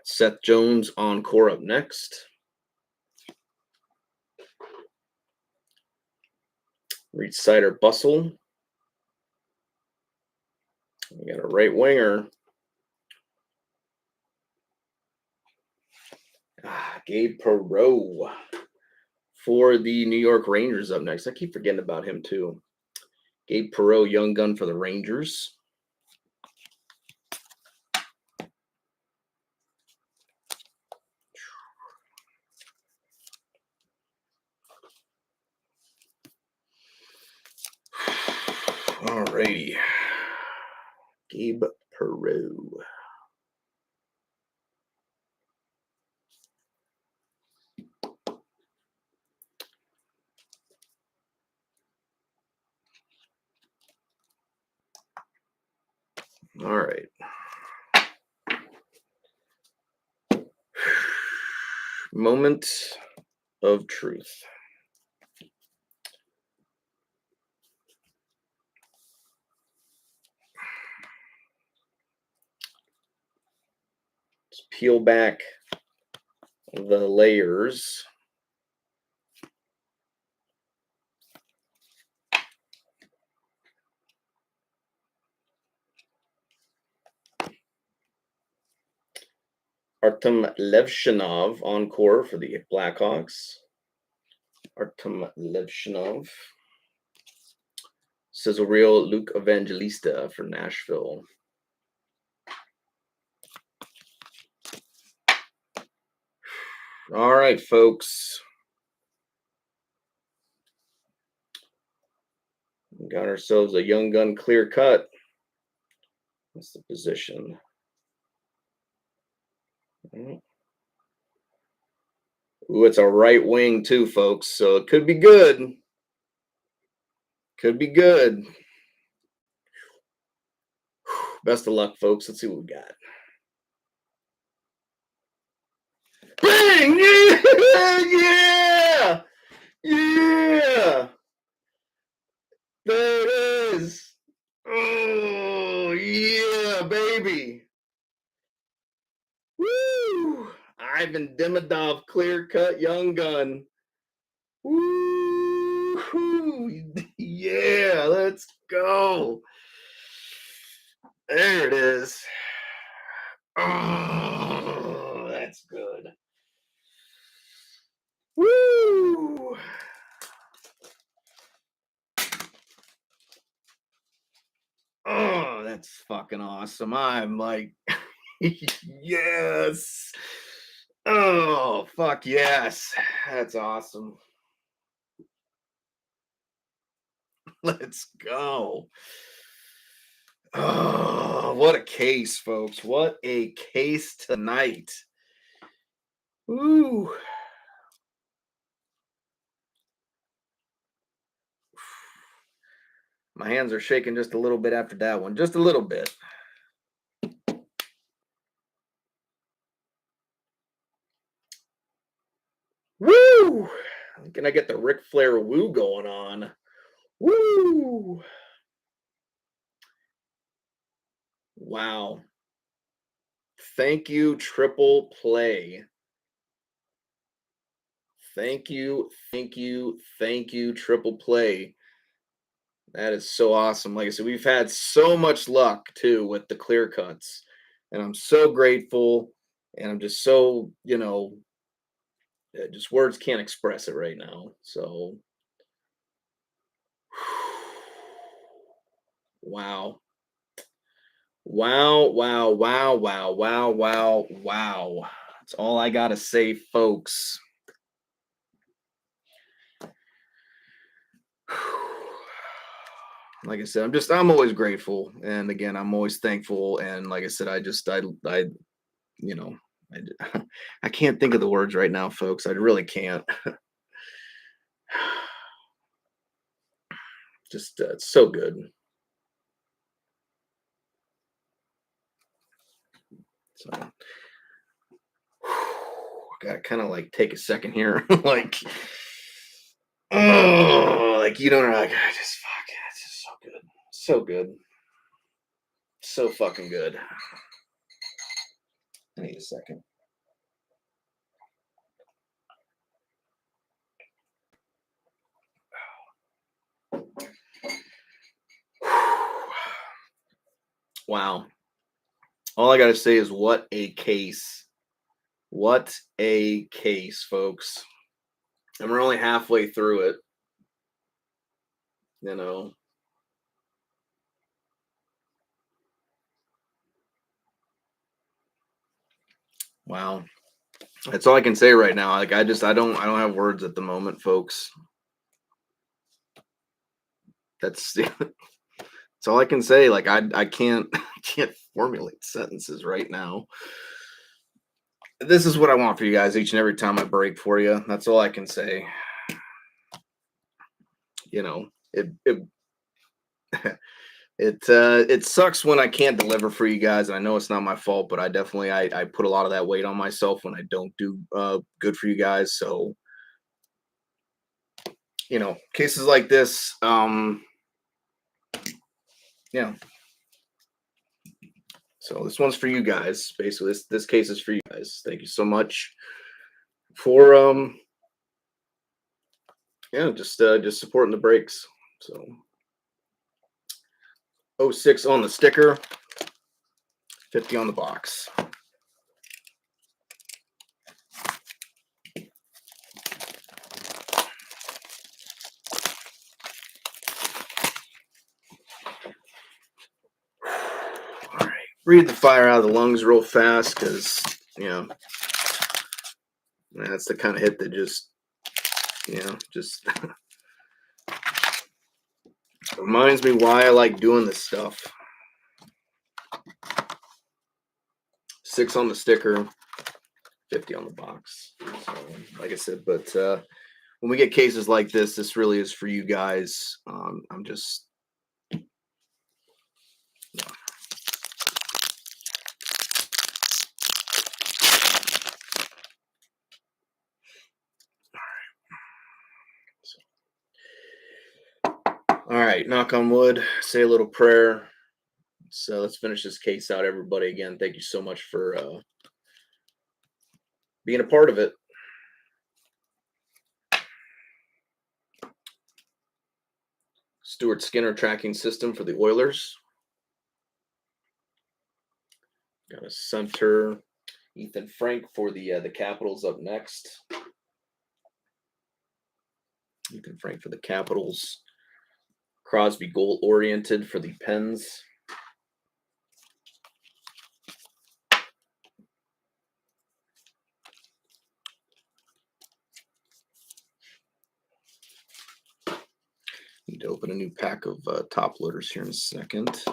Seth Jones encore up next. Reed Sider Bustle. We got a right winger. Gabe Perreault for the New York Rangers up next. I keep forgetting about him too. Gabe Perreault, young gun for the Rangers. Alrighty. Gabe Perreault. All right. Moment of truth. Let's peel back the layers. Artem Levshinov encore for the Blackhawks. Artem Levshinov. Sizzle Reel Luke Evangelista for Nashville. All right, folks. We got ourselves a young gun clear cut. That's the position. Ooh, it's a right wing too, folks. So it could be good. Could be good. Best of luck, folks. Let's see what we got. Bang! Yeah! Yeah! There it is. Oh, yeah, baby. Woo! Ivan Demidov, clear cut young gun. Woo! Yeah, let's go. There it is. Oh, that's good. Woo! Oh, that's fucking awesome. I'm like, yes. Oh, fuck yes. That's awesome. Let's go. Oh, what a case, folks. What a case tonight. Ooh. My hands are shaking just a little bit after that one. Just a little bit. Woo! Can I get the Ric Flair woo going on? Woo! Wow. Thank you, Triple Play. Thank you, thank you, thank you, Triple Play. That is so awesome. Like I said, we've had so much luck too with the clear cuts, and I'm so grateful. And I'm just so, just words can't express it right now. So, wow. Wow, wow, wow, wow, wow, wow, wow. That's all I got to say, folks. Like I said, I'm always grateful. And again, I'm always thankful. And like I said, you know, I, I can't think of the words right now, folks. I really can't. Just it's so good. So gotta kind of like take a second here, like, oh, like you don't know, like I just fuck it. It's just so good, so good, so fucking good. I need a second. Wow. All I gotta say is what a case. What a case, folks. And we're only halfway through it, you know. Wow. That's all I can say right now. Like I don't have words at the moment, folks. That's that's all I can say. Like I can't I can't formulate sentences right now. This is what I want for you guys each and every time I break for you. That's all I can say. You know, it sucks when I can't deliver for you guys. And I know it's not my fault, but I definitely I put a lot of that weight on myself when I don't do good for you guys. So, you know, cases like this, yeah. So this one's for you guys. Basically, this case is for you guys. Thank you so much for yeah, just supporting the breaks. So '06 on the sticker, 50 on the box. All right, breathe the fire out of the lungs real fast because you know that's the kind of hit that just just reminds me why I like doing this stuff. 6 on the sticker, 50 on the box. So, like I said, but when we get cases like this really is for you guys. I'm just yeah. All right, knock on wood, say a little prayer. So let's finish this case out, everybody. Again, thank you so much for being a part of it. Stuart Skinner tracking system for the Oilers. Got a center. Ethan Frank for the Capitals up next. Ethan Frank for the Capitals. Crosby goal oriented for the Pens. Need to open a new pack of top loaders here in a second.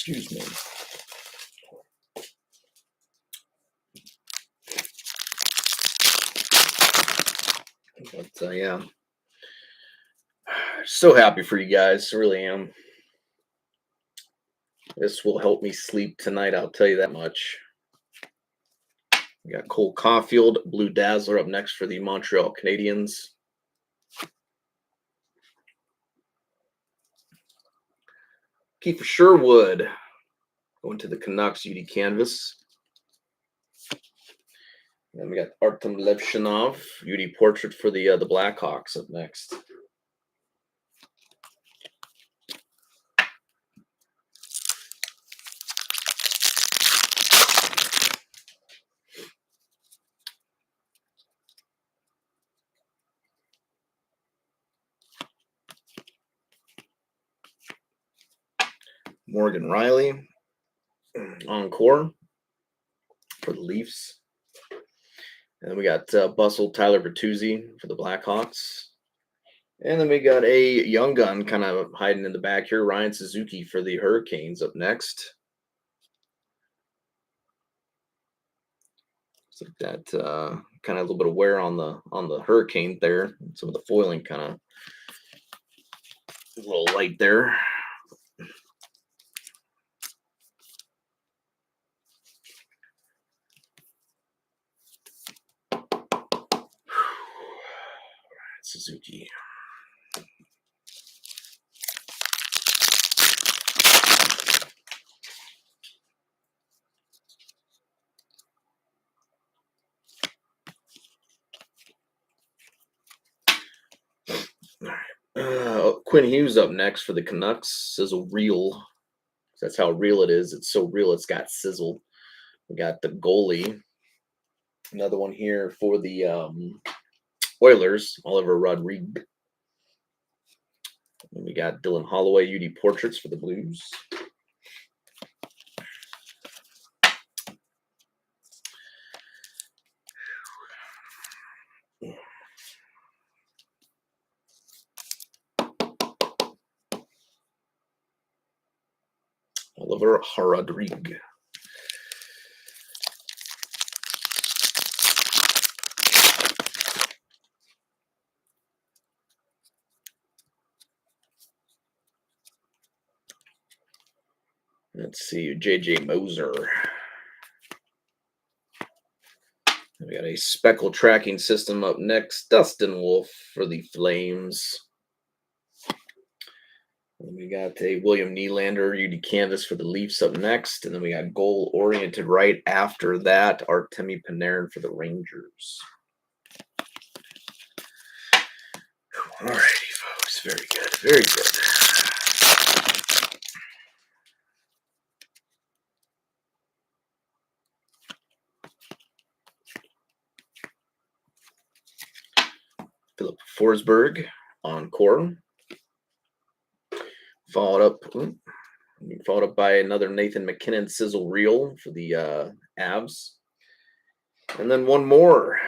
Excuse me. But yeah, so happy for you guys. I really am. This will help me sleep tonight. I'll tell you that much. We got Cole Caulfield, Blue Dazzler up next for the Montreal Canadiens. Kiefer Sherwood going to the Canucks UD Canvas. Then we got Artem Levshinov, UD Portrait for the Blackhawks up next. Morgan Riley, Encore for the Leafs. And then we got Bustle Tyler Bertuzzi for the Blackhawks. And then we got a young gun kind of hiding in the back here. Ryan Suzuki for the Hurricanes up next. So that kind of a little bit of wear on the Hurricane there. Some of the foiling kind of a little light there. Suzuki. All right. Quinn Hughes up next for the Canucks. Sizzle real. That's how real it is. It's so real it's got sizzle. We got the goalie. Another one here for the Oilers, Oliver Rodrigue. And we got Dylan Holloway, UD Portraits for the Blues. Oliver Rodrigue. Let's see, JJ Moser. We got a speckle tracking system up next. Dustin Wolf for the Flames. And we got a William Nylander, UD Canvas for the Leafs up next. And then we got goal-oriented right after that, Artemi Panarin for the Rangers. All righty, folks. Very good. Very good. Philip Forsberg on core. Followed up by another Nathan McKinnon sizzle reel for the Avs. And then one more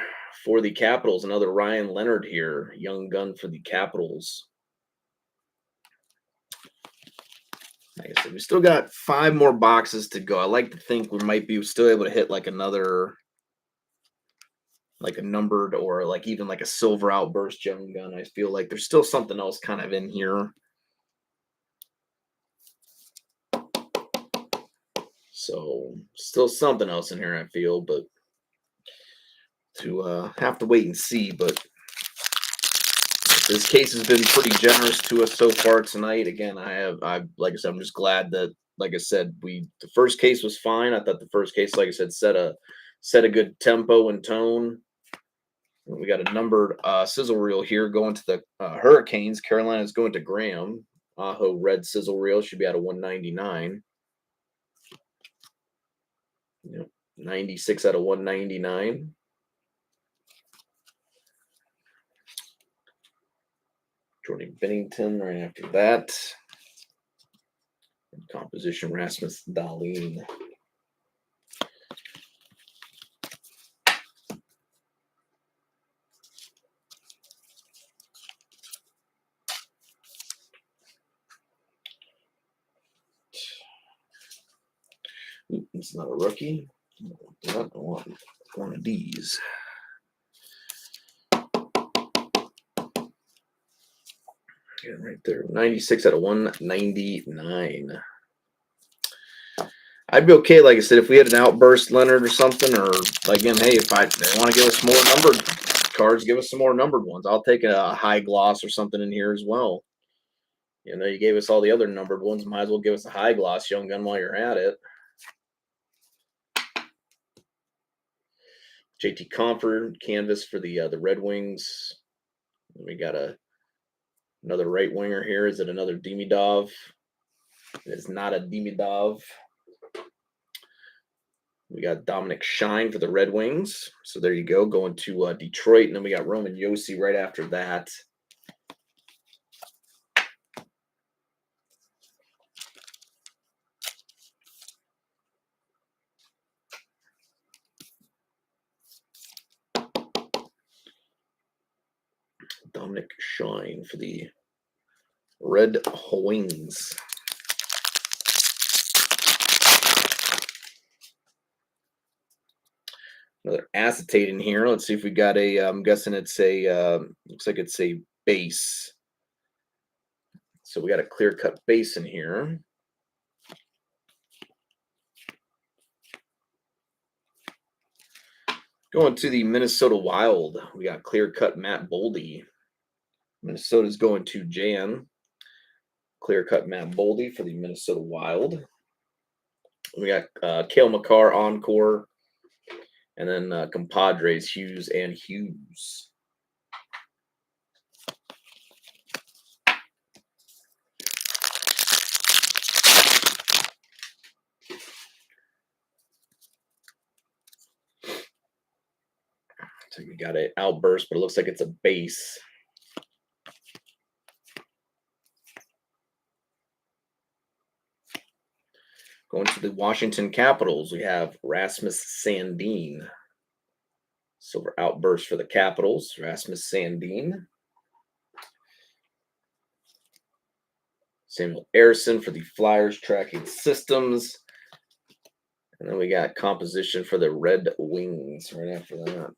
for the Capitals, another Ryan Leonard here, young gun for the Capitals. Like I said, we still got 5 more boxes to go. I like to think we might be still able to hit like another, like a numbered or like even like a silver outburst young gun. I feel like there's still something else kind of in here. So still something else in here, I feel, but to have to wait and see. But this case has been pretty generous to us so far tonight. Again, I like I said, I'm just glad that, like I said, the first case was fine. I thought the first case, like I said, set a good tempo and tone. We got a numbered sizzle reel here going to the Hurricanes. Carolina's going to Graham. Aho red sizzle reel should be out of 199. Yep, 96 out of 199. Jordan Bennington right after that. Composition Rasmus Dahlin. It's not a rookie. I want one of these. Yeah, right there. 96 out of 199. I'd be okay, like I said, if we had an outburst Leonard or something, or again, hey, if they want to give us more numbered cards, give us some more numbered ones. I'll take a high gloss or something in here as well. You know, you gave us all the other numbered ones. Might as well give us a high gloss young gun while you're at it. JT Compher canvas for the Red Wings. We got another right winger here. Is it another Demidov? It is not a Demidov. We got Dominic Shine for the Red Wings. So there you go, going to Detroit. And then we got Roman Josi right after that. Dominic Shine for the Red Wings. Another acetate in here. Let's see if we got a. I'm guessing it's a. Looks like it's a base. So we got a clear cut base in here. Going to the Minnesota Wild, we got clear cut Matt Boldy. Minnesota's going to Jan. Clear cut Matt Boldy for the Minnesota Wild. We got Cale Makar encore, and then compadres Hughes and Hughes. So we got an outburst, but it looks like it's a base. Going to the Washington Capitals, we have Rasmus Sandin. Silver outburst for the Capitals, Rasmus Sandin. Samuel Ersson for the Flyers Tracking Systems. And then we got composition for the Red Wings right after that.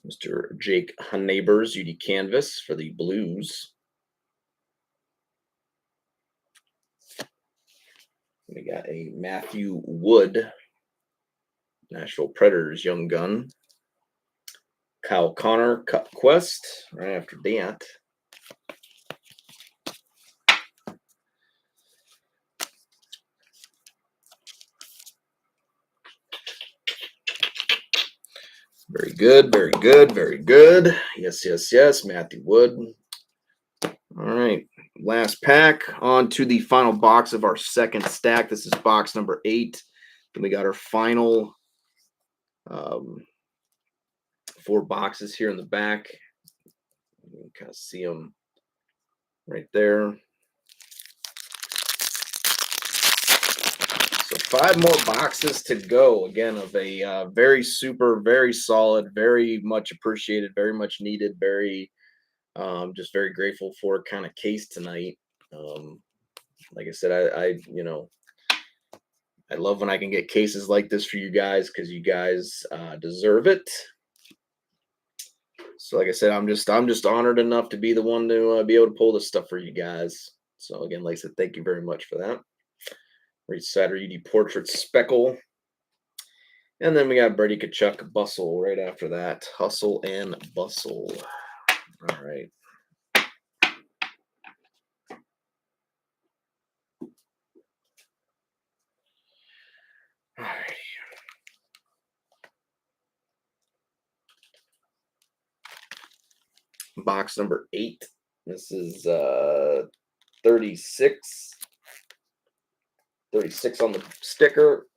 Mr. Jake Neighbors, UD Canvas for the Blues. We got a Matthew Wood, Nashville Predators young gun. Kyle Connor, Cup Quest, right after that. Very good, very good, very good. Yes, yes, yes, Matthew Wood. All right, last pack. On to the final box of our second stack. This is box number 8. And we got our final 4 boxes here in the back. You can kind of see them right there. So 5 more boxes to go. Again, of a very super, very solid, very much appreciated, very much needed, very just very grateful for kind of case tonight. Like I said, I I love when I can get cases like this for you guys because you guys deserve it. So like I said, I'm just honored enough to be the one to be able to pull this stuff for you guys. So again, like I said, thank you very much for that. Reese Satter UD Portrait Speckle. And then we got Brady Tkachuk Bustle right after that. Hustle and Bustle. All right. All right. Box number 8. This is 36. 36 on the sticker,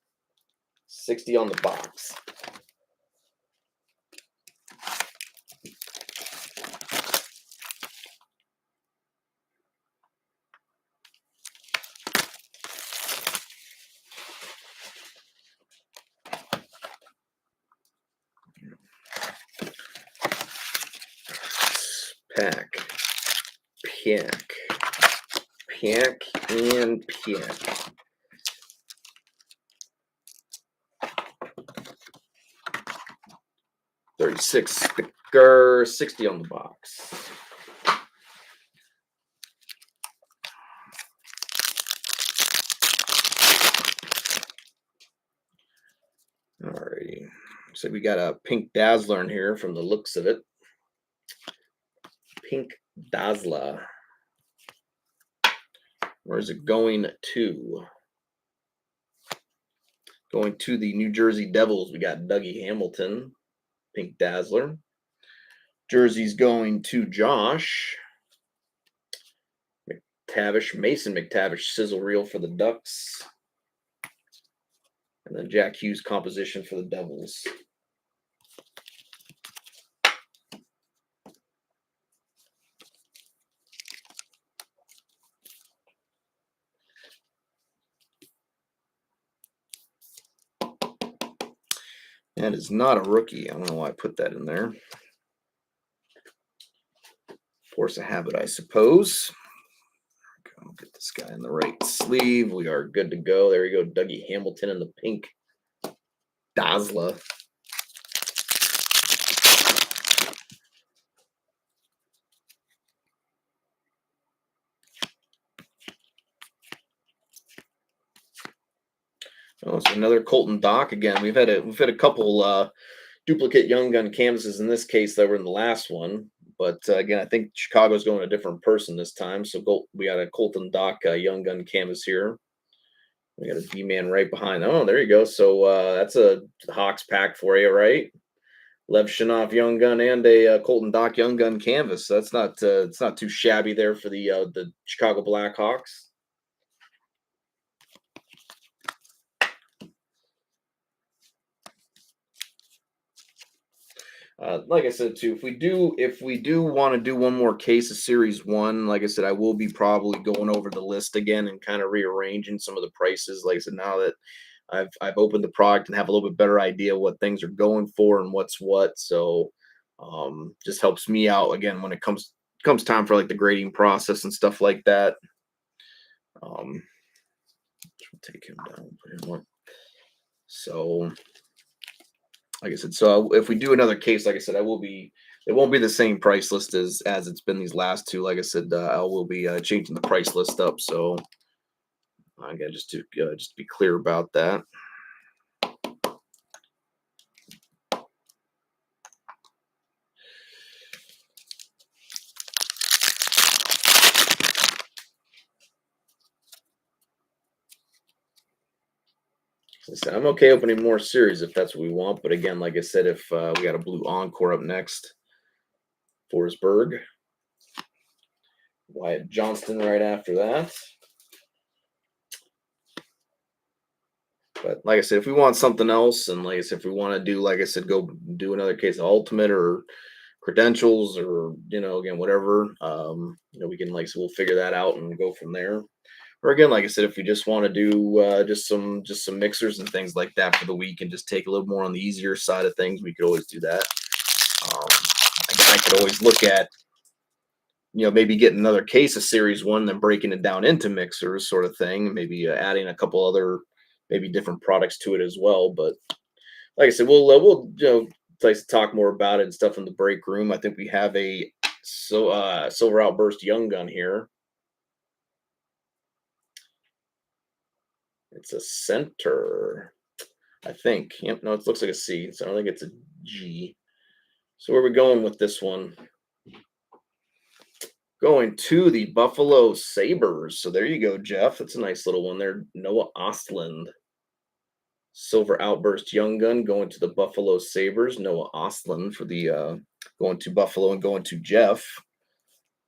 60 on the box. Pack, and pack. 36 sticker, 60 on the box. Alrighty. So we got a Pink Dazzler in here from the looks of it. Pink Dazzler. Where's it going to? Going to the New Jersey Devils, we got Dougie Hamilton, Pink Dazzler. Jersey's going to Josh McTavish, Mason McTavish, sizzle reel for the Ducks. And then Jack Hughes composition for the Devils. That is not a rookie. I don't know why I put that in there. Force of habit, I suppose. I'll get this guy in the right sleeve. We are good to go. There you go. Dougie Hamilton in the pink Dazzler. Oh, so another Colton Dock again. We've had a couple duplicate Young Gun canvases in this case that were in the last one. But again, I think Chicago's going a different person this time. So we got a Colton Dock Young Gun canvas here. We got a D-man right behind. Oh, there you go. So that's a Hawks pack for you, right? Lev Shinoff Young Gun and a Colton Dock Young Gun canvas. So that's not it's not too shabby there for the Chicago Blackhawks. Like I said too, if we do want to do one more case of Series One, like I said, I will be probably going over the list again and kind of rearranging some of the prices. Like I said, now that I've opened the product and have a little bit better idea what things are going for and what's what, so just helps me out again when it comes time for like the grading process and stuff like that. Um, take him down, put him up. So like I said, so if we do another case, like I said, it won't be the same price list as it's been these last two. Like I said, I will be changing the price list up. So again, just to be clear about that. Like I said, I'm okay opening more series if that's what we want. But again, like I said, if we got a blue encore up next, Forsberg, Wyatt Johnston right after that. But like I said, if we want something else, and like I said, if we want to do, like I said, go do another case of Ultimate or credentials, or again, whatever, we can, like I said, we'll figure that out and go from there. Or again, like I said, if we just want to do just some mixers and things like that for the week and just take a little more on the easier side of things, we could always do that. Again, I could always look at maybe getting another case of Series One, then breaking it down into mixers, sort of thing. Maybe adding a couple other, maybe different products to it as well. But like I said, we'll like to talk more about it and stuff in the break room. I think we have a Silver Outburst Young Gun here. It's a center, I think. Yep, no, it looks like a C, so I don't think it's a G. So where are we going with this one? Going to the Buffalo Sabres. So there you go, Jeff. That's a nice little one there. Noah Ostland. Silver Outburst Young Gun going to the Buffalo Sabres. Noah Ostland for the going to Buffalo and going to Jeff.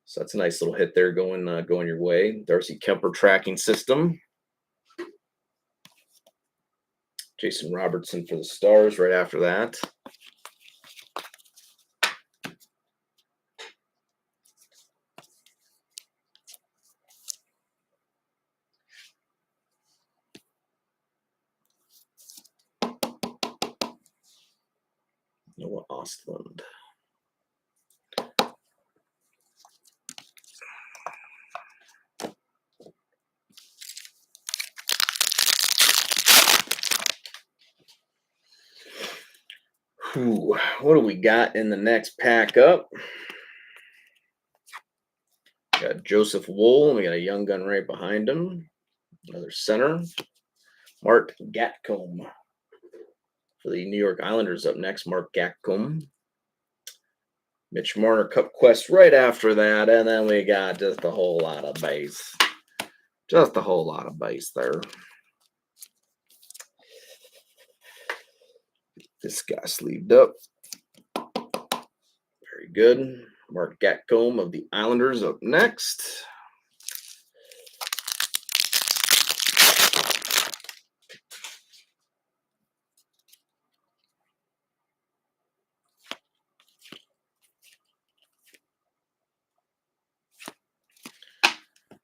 So that's a nice little hit there going your way. Darcy Kemper tracking system. Jason Robertson for the Stars right after that. Noah Ostland. What do we got in the next pack up? Got Joseph Wool. We got a Young Gun right behind him. Another center. Mark Gatcomb for the New York Islanders up next. Mark Gatcomb. Mitch Marner Cup Quest right after that. And then we got just a whole lot of base. Just a whole lot of base there. This guy sleeved up. Very good. Mark Gatcomb of the Islanders up next.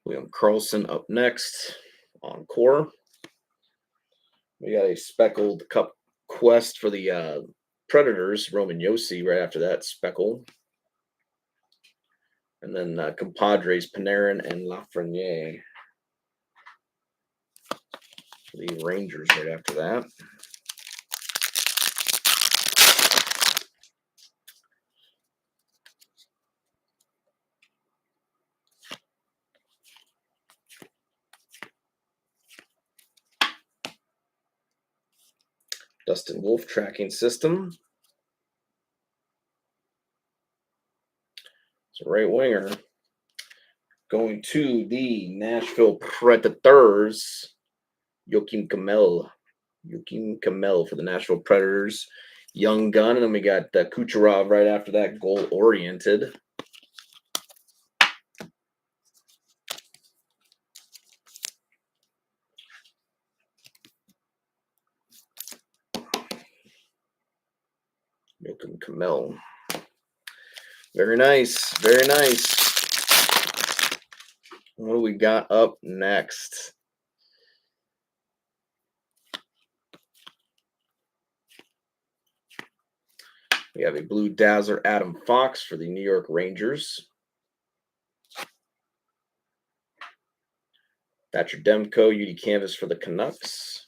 William Karlsson up next on core. We got a speckled Cup Quest for the Predators, Roman Yossi right after that, Speckle. And then Compadres, Panarin and Lafreniere. For the Rangers right after that. Dustin Wolf tracking system. It's a right winger. Going to the Nashville Predators, Joakim Kamel. Joakim Kamel for the Nashville Predators. Young gun. And then we got Kucherov right after that, goal-oriented. Joakim Kamel. Very nice. Very nice. What do we got up next? We have a Blue Dazzler Adam Fox for the New York Rangers. Thatcher Demko, UD Canvas for the Canucks.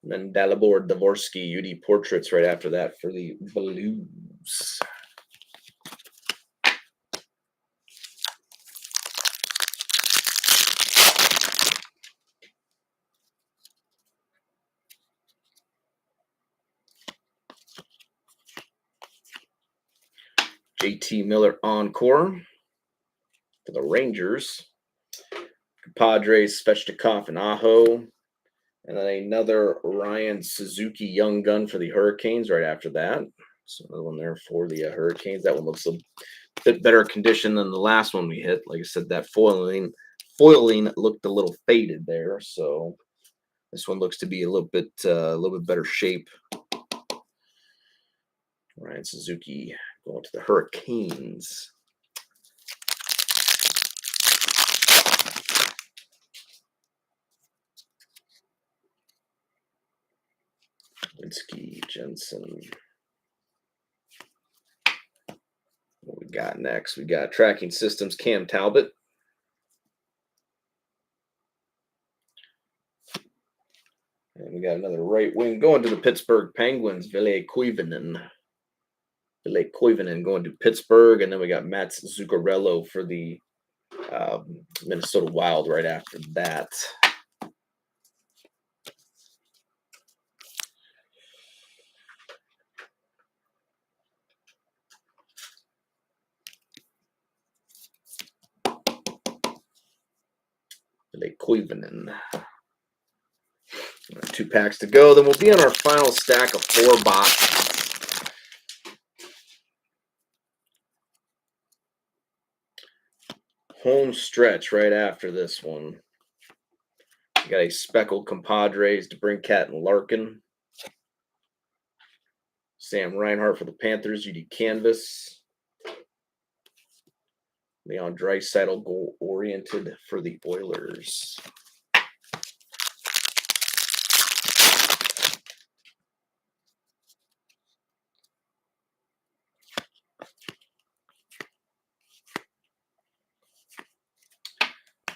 And then Dalibor Dvorsky, UD Portraits right after that for the Blues. JT Miller Encore for the Rangers. Padres, Svechnikov and Aho. And then another Ryan Suzuki Young Gun for the Hurricanes right after that. So another one there for the Hurricanes. That one looks a bit better condition than the last one we hit. Like I said, that foiling looked a little faded there. So this one looks to be a little bit better shape. Ryan Suzuki going to the Hurricanes. Linsky, Jensen. What we got next? We got Tracking Systems, Cam Talbot. And we got another right wing going to the Pittsburgh Penguins, Ville Koivunen. Ville Koivunen going to Pittsburgh. And then we got Mats Zuccarello for the Minnesota Wild right after that. Ville Koivunen. 2 packs to go. Then we'll be on our final stack of 4 boxes. Home stretch right after this one. We got a Speckled Compadres, DeBrincat and Larkin. Sam Reinhart for the Panthers, UD Canvas. Leon Draisaitl goal-oriented for the Oilers.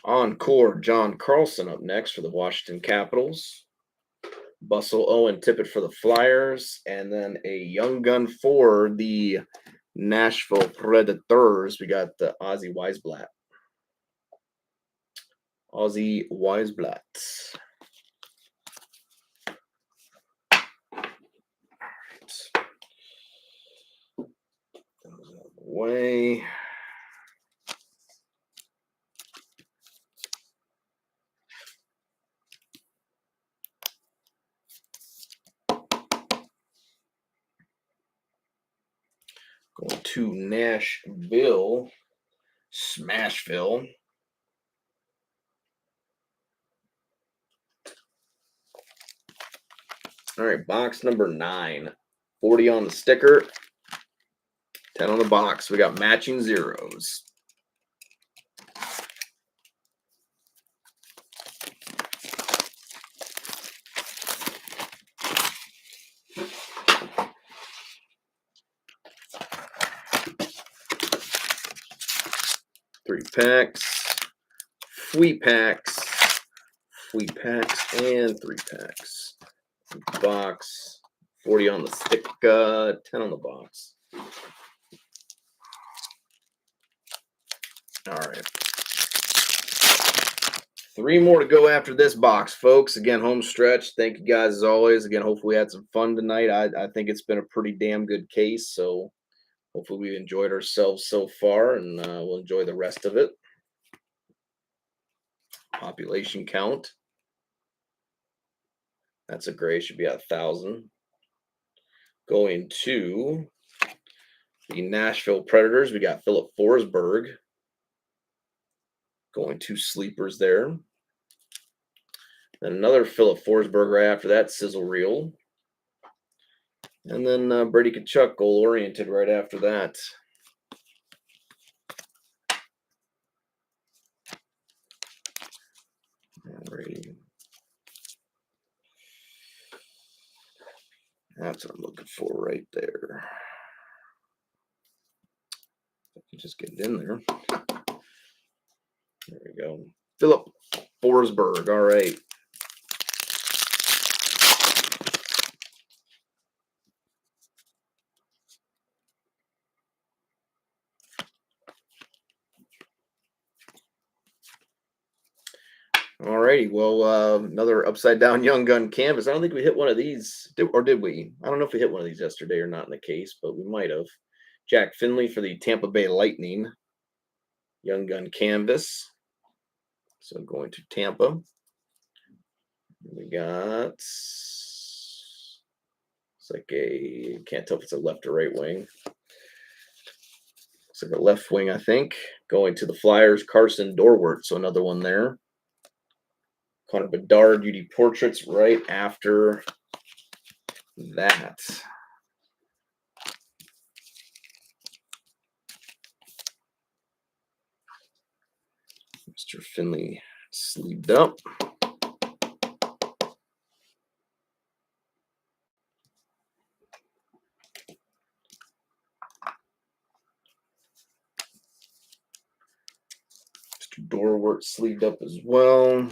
Encore, John Carlson up next for the Washington Capitals. Bustle Owen Tippett for the Flyers. And then a young gun for the Nashville Predators. We got the Ozzy Weisblatt. Ozzy Weisblatt. Way. Going to Nashville, Smashville. All right, box number 9. 40 on the sticker, 10 on the box. We got matching zeros. 3 packs, Fleet packs, and 3 packs. Box, 40 on the stick, 10 on the box. All right. 3 more to go after this box, folks. Again, home stretch. Thank you guys as always. Again, hopefully we had some fun tonight. I think it's been a pretty damn good case. So hopefully we enjoyed ourselves so far, and we'll enjoy the rest of it. Population count. That's a gray. Should be at 1,000. Going to the Nashville Predators, we got Philip Forsberg. Going to sleepers there. Then another Philip Forsberg right after that, sizzle reel. And then Brady Tkachuk, goal-oriented right after that. Alrighty. That's what I'm looking for right there. You just get it in there. There we go. Philip Forsberg. All right. Alrighty. Well, another upside down Young Gun canvas. I don't think we hit one of these, or did we? I don't know if we hit one of these yesterday or not in the case, but we might have. Jack Finley for the Tampa Bay Lightning. Young Gun canvas. So going to Tampa. We got, it's like a, can't tell if it's a left or right wing. Looks like a left wing, I think. Going to the Flyers, Carson Dorwart. So another one there. Connor Bedard, UD Portraits right after that. Mr. Finley sleeved up. Mr. Dorwart sleeved up as well.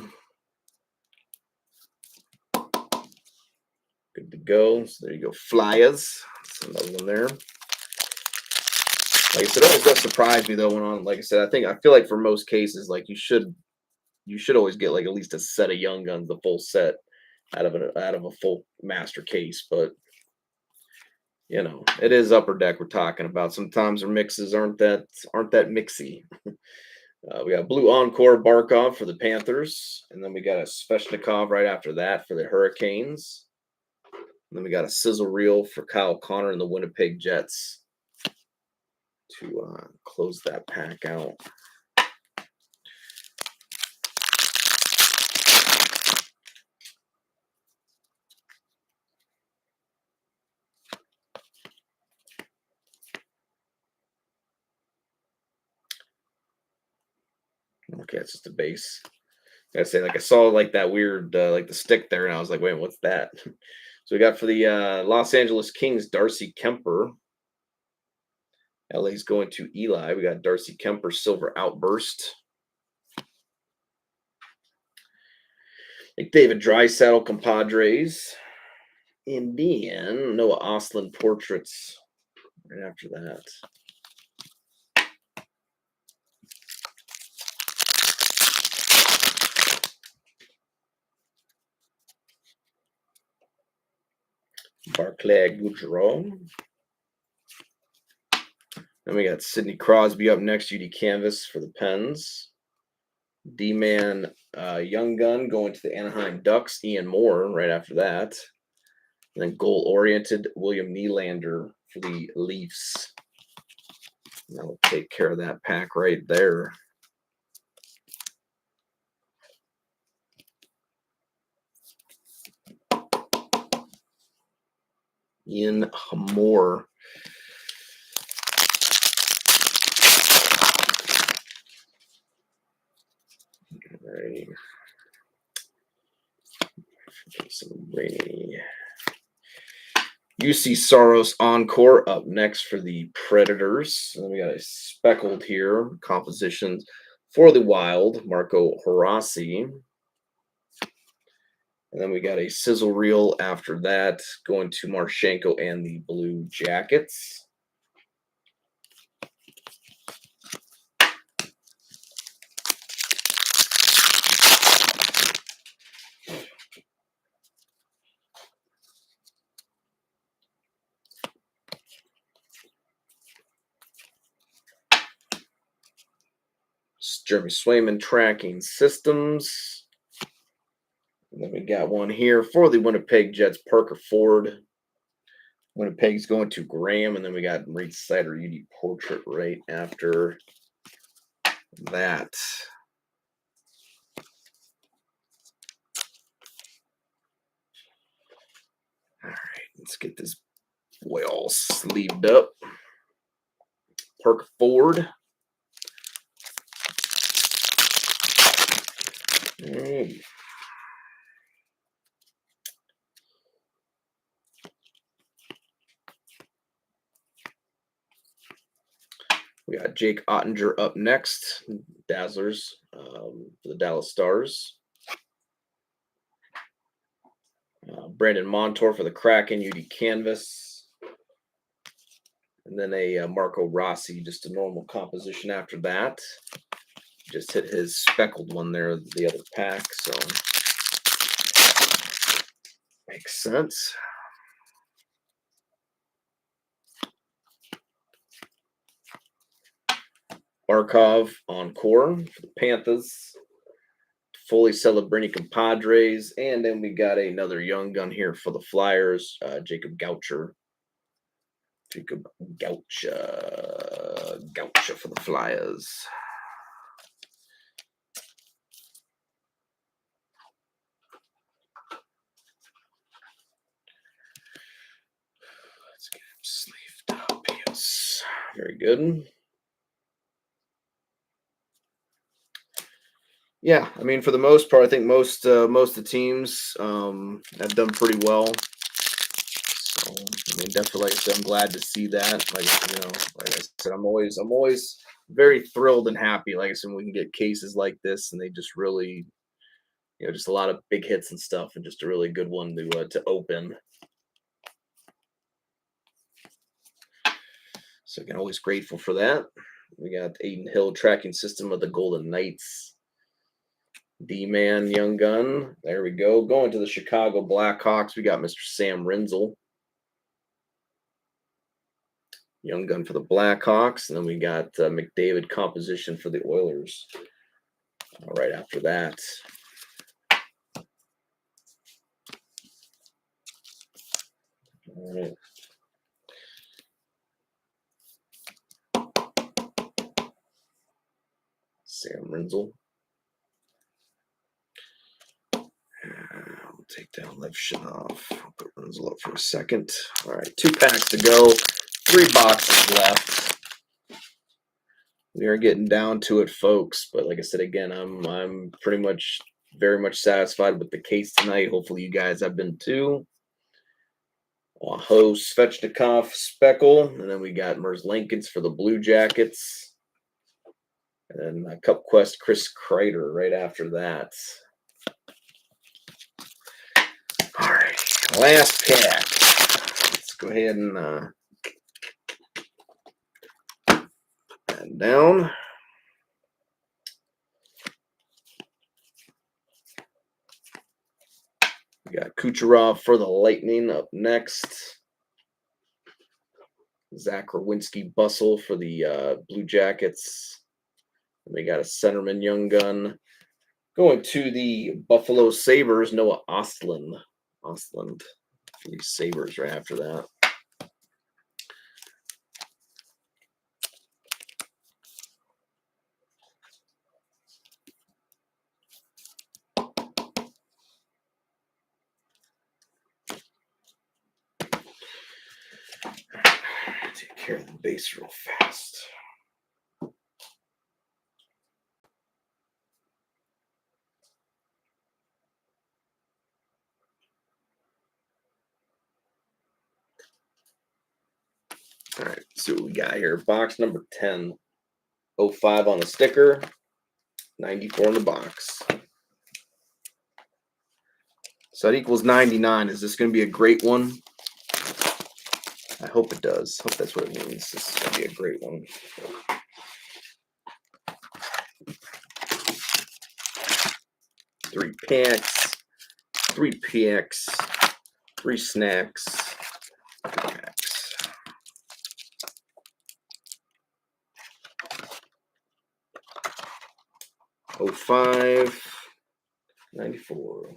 Good to go. So there you go. Flyers. That's another one there. Like I said, it always does surprise me though when on, like I said, I feel like for most cases, like you should always get like at least a set of Young Guns, the full set out of a full master case. But you know, it is Upper Deck we're talking about. Sometimes our mixes aren't that mixy. We got Blue Encore Barkov for the Panthers, and then we got a Svechnikov right after that for the Hurricanes. And then we got a sizzle reel for Kyle Connor and the Winnipeg Jets to close that pack out. Okay, it's just a base. I gotta say, like I saw like that weird like the stick there, and I was like, wait, what's that? So we got for the Los Angeles Kings, Darcy Kemper. LA's going to Eli. We got Darcy Kemper, Silver Outburst. McDavid Draisaitl, Compadres. And then Noah Ostlund Portraits right after that. Barclay Goodrow. Then we got Sidney Crosby up next, UD Canvas for the Pens. D-Man Young Gun going to the Anaheim Ducks, Ian Moore right after that. And then goal-oriented William Nylander for the Leafs. And that'll take care of that pack right there. Ian Moore. All right. Some rainy. UC Saros Encore up next for the Predators. And then we got a speckled here composition for the Wild, Marco Horasi. And then we got a sizzle reel after that, going to Marchenko and the Blue Jackets. Jeremy Swayman Tracking Systems. And then we got one here for the Winnipeg Jets, Parker Ford. Winnipeg's going to Graham, and then we got Reed Sider UD Portrait right after that. All right, let's get this boy all sleeved up. Parker Ford. All right. We got Jake Ottinger up next, Dazzlers for the Dallas Stars. Brandon Montour for the Kraken, UD Canvas. And then a Marco Rossi, just a normal composition after that. Just hit his speckled one there, the other pack, so makes sense. Barkov Encore for the Panthers. Fully Celebrini Compadres. And then we got another young gun here for the Flyers, Jacob Goucher. Jacob Goucher for the Flyers. Let's get him sleeved up. Yes. Very good. Yeah, I mean, for the most part, I think most of the teams have done pretty well. So, I mean, definitely, like I said, I'm glad to see that. Like I said, I'm always very thrilled and happy. Like I said, when we can get cases like this, and they just really, just a lot of big hits and stuff, and just a really good one to open. So again, always grateful for that. We got Aiden Hill Tracking System of the Golden Knights. D-Man Young Gun. There we go. Going to the Chicago Blackhawks, we got Mr. Sam Rinzel. Young Gun for the Blackhawks. And then we got McDavid Composition for the Oilers. Right after that. All right. Sam Rinzel. I'll take down Levshunov. I'll put Rinzel up for a second. All right, 2 packs to go. 3 boxes left. We are getting down to it, folks. But like I said, again, I'm pretty much very much satisfied with the case tonight. Hopefully you guys have been too. Aho Svechnikov Speckle. And then we got Merz Linkins for the Blue Jackets. And then Cup Quest Chris Kreider right after that. All right, last pack. Let's go ahead and put that down. We got Kucherov for the Lightning up next. Zach Rowinski Bustle for the Blue Jackets. And we got a centerman Young Gun. Going to the Buffalo Sabres, Noah Ostlund for the Sabres right after that. Take care of the base real fast. All right, see what we got here. Box number 10. 05 on the sticker, 94 in the box. So that equals 99. Is this going to be a great one? I hope it does. Hope that's what it means. This is going to be a great one. Three packs, three snacks, packs. Oh 05, 94.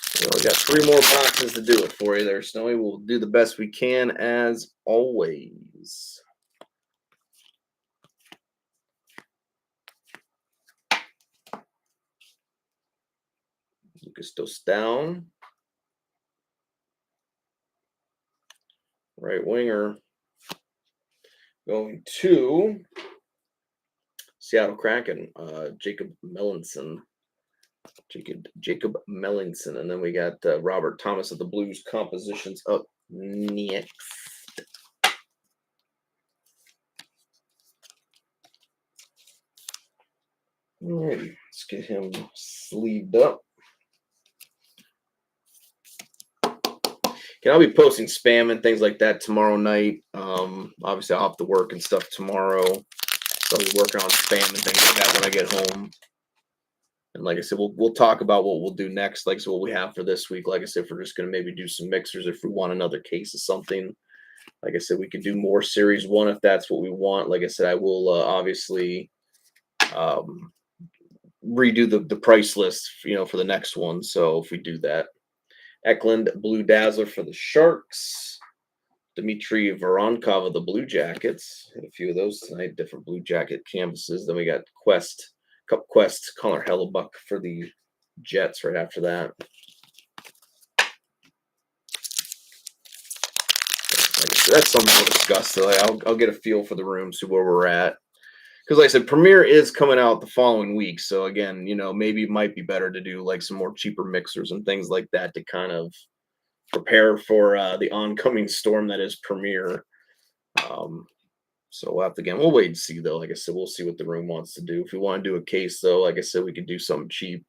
So we got 3 more boxes to do it for you there, Snowy. We'll do the best we can as always. Lucas Dostal. Right winger. Going to Seattle Kraken, Jacob Melanson. Jacob Melanson. And then we got Robert Thomas of the Blues compositions up next. Alrighty, let's get him sleeved up. I'll be posting spam and things like that tomorrow night. Obviously, I'll have to work and stuff tomorrow. So I'll be working on spam and things like that when I get home. And like I said, we'll talk about what we'll do next. Like, so what we have for this week. Like I said, if we're just going to maybe do some mixers, if we want another case of something. Like I said, we could do more Series 1 if that's what we want. Like I said, I will obviously redo the price list, for the next one. So if we do that. Eklund Blue Dazzler for the Sharks. Dmitry Voronkov of the Blue Jackets. Had a few of those tonight, different Blue Jacket canvases. Then we got Cup Quest, Connor Hellebuck for the Jets right after that. That's something we'll discuss. So I'll get a feel for the room, see where we're at. Because like I said, Premiere is coming out the following week. So again, maybe it might be better to do like some more cheaper mixers and things like that to kind of prepare for the oncoming storm that is Premiere. So we'll wait and see though. Like I said, we'll see what the room wants to do. If we want to do a case though, like I said, we could do something cheap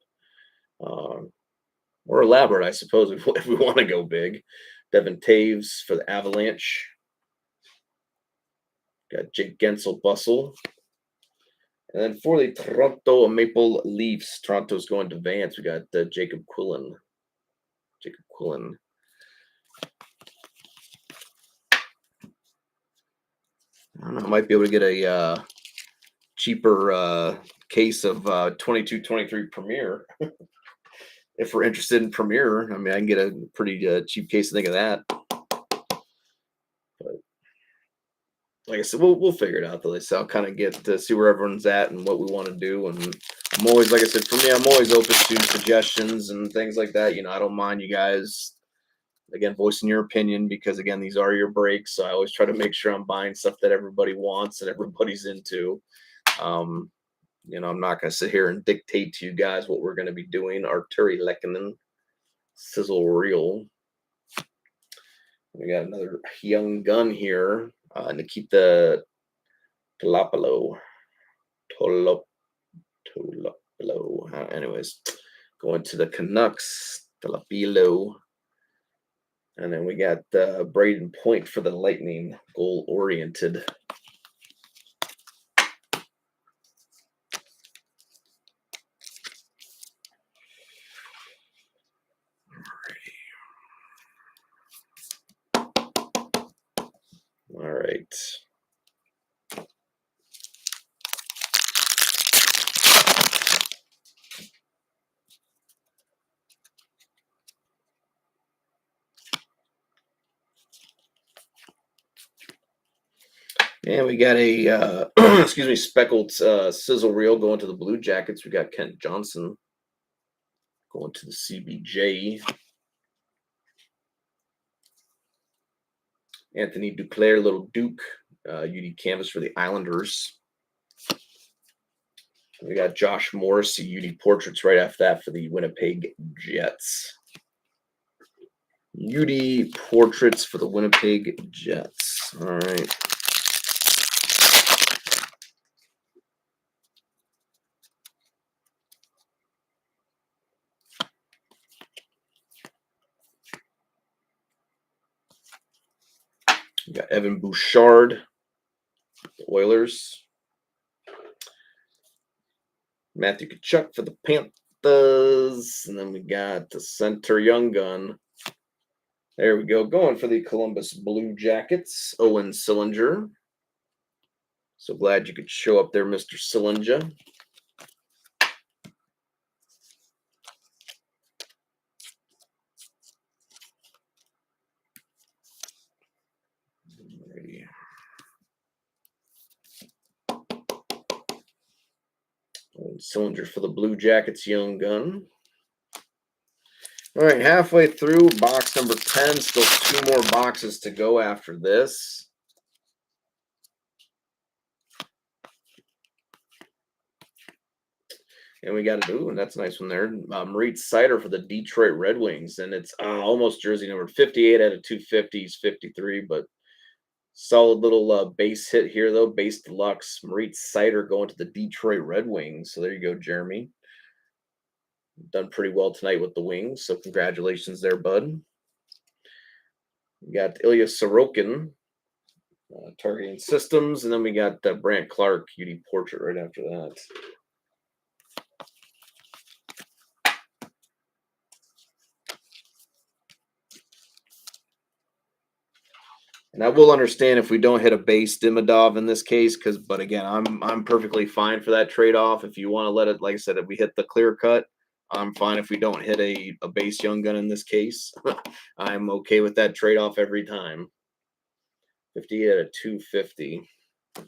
or elaborate, I suppose, if we want to go big. Devin Taves for the Avalanche. Got Jake Gensel Bustle. And then for the Toronto Maple Leafs, Toronto's going to Vance. We got Jacob Quillen. I don't know. I might be able to get a cheaper case of 22-23 Premier. If we're interested in Premier, I mean, I can get a pretty cheap case. Think of that. But like I said, we'll figure it out though. So I'll kind of get to see where everyone's at and what we want to do. And I'm always, like I said, for me, I'm always open to suggestions and things like that. I don't mind you guys, again, voicing your opinion because, again, these are your breaks. So I always try to make sure I'm buying stuff that everybody wants and everybody's into. I'm not going to sit here and dictate to you guys what we're going to be doing. Arturi Lehkonen, Sizzle Reel. We got another young gun here. Nikita Tolopolo. Anyways, going to the Canucks. Tolopilo. And then we got Braden Point for the Lightning, goal-oriented. All right. And we got a, speckled sizzle reel going to the Blue Jackets. We got Kent Johnson going to the CBJ. Anthony Duclair, Little Duke, UD Canvas for the Islanders. We got Josh Morris, UD Portraits right after that for the Winnipeg Jets. Udi portraits for the Winnipeg Jets. All right. We got Evan Bouchard, the Oilers. Matthew Tkachuk for the Panthers. And then we got the center Young Gun. There we go. Going for the Columbus Blue Jackets, Owen Sillinger. So glad you could show up there, Mr. Sillinger. Alrighty. Owen Sillinger for the Blue Jackets, Young Gun. All right, halfway through box number 10. Still 2 more boxes to go after this. And we got a and that's a nice one there. Moritz Seider for the Detroit Red Wings. And it's almost jersey number 58 out of 250s, 53. But solid little base hit here, though. Base deluxe. Moritz Seider going to the Detroit Red Wings. So there you go, Jeremy. Done pretty well tonight with the Wings. So congratulations there, bud. We got Ilya Sorokin, targeting systems. And then we got Brant Clark, Udi portrait right after that. And I will understand if we don't hit a base Demidov in this case, but again, I'm perfectly fine for that trade off. If you want to let it, like I said, if we hit the clear cut, I'm fine if we don't hit a base Young Gun in this case. I'm okay with that trade off every time. 50 out of 250. I've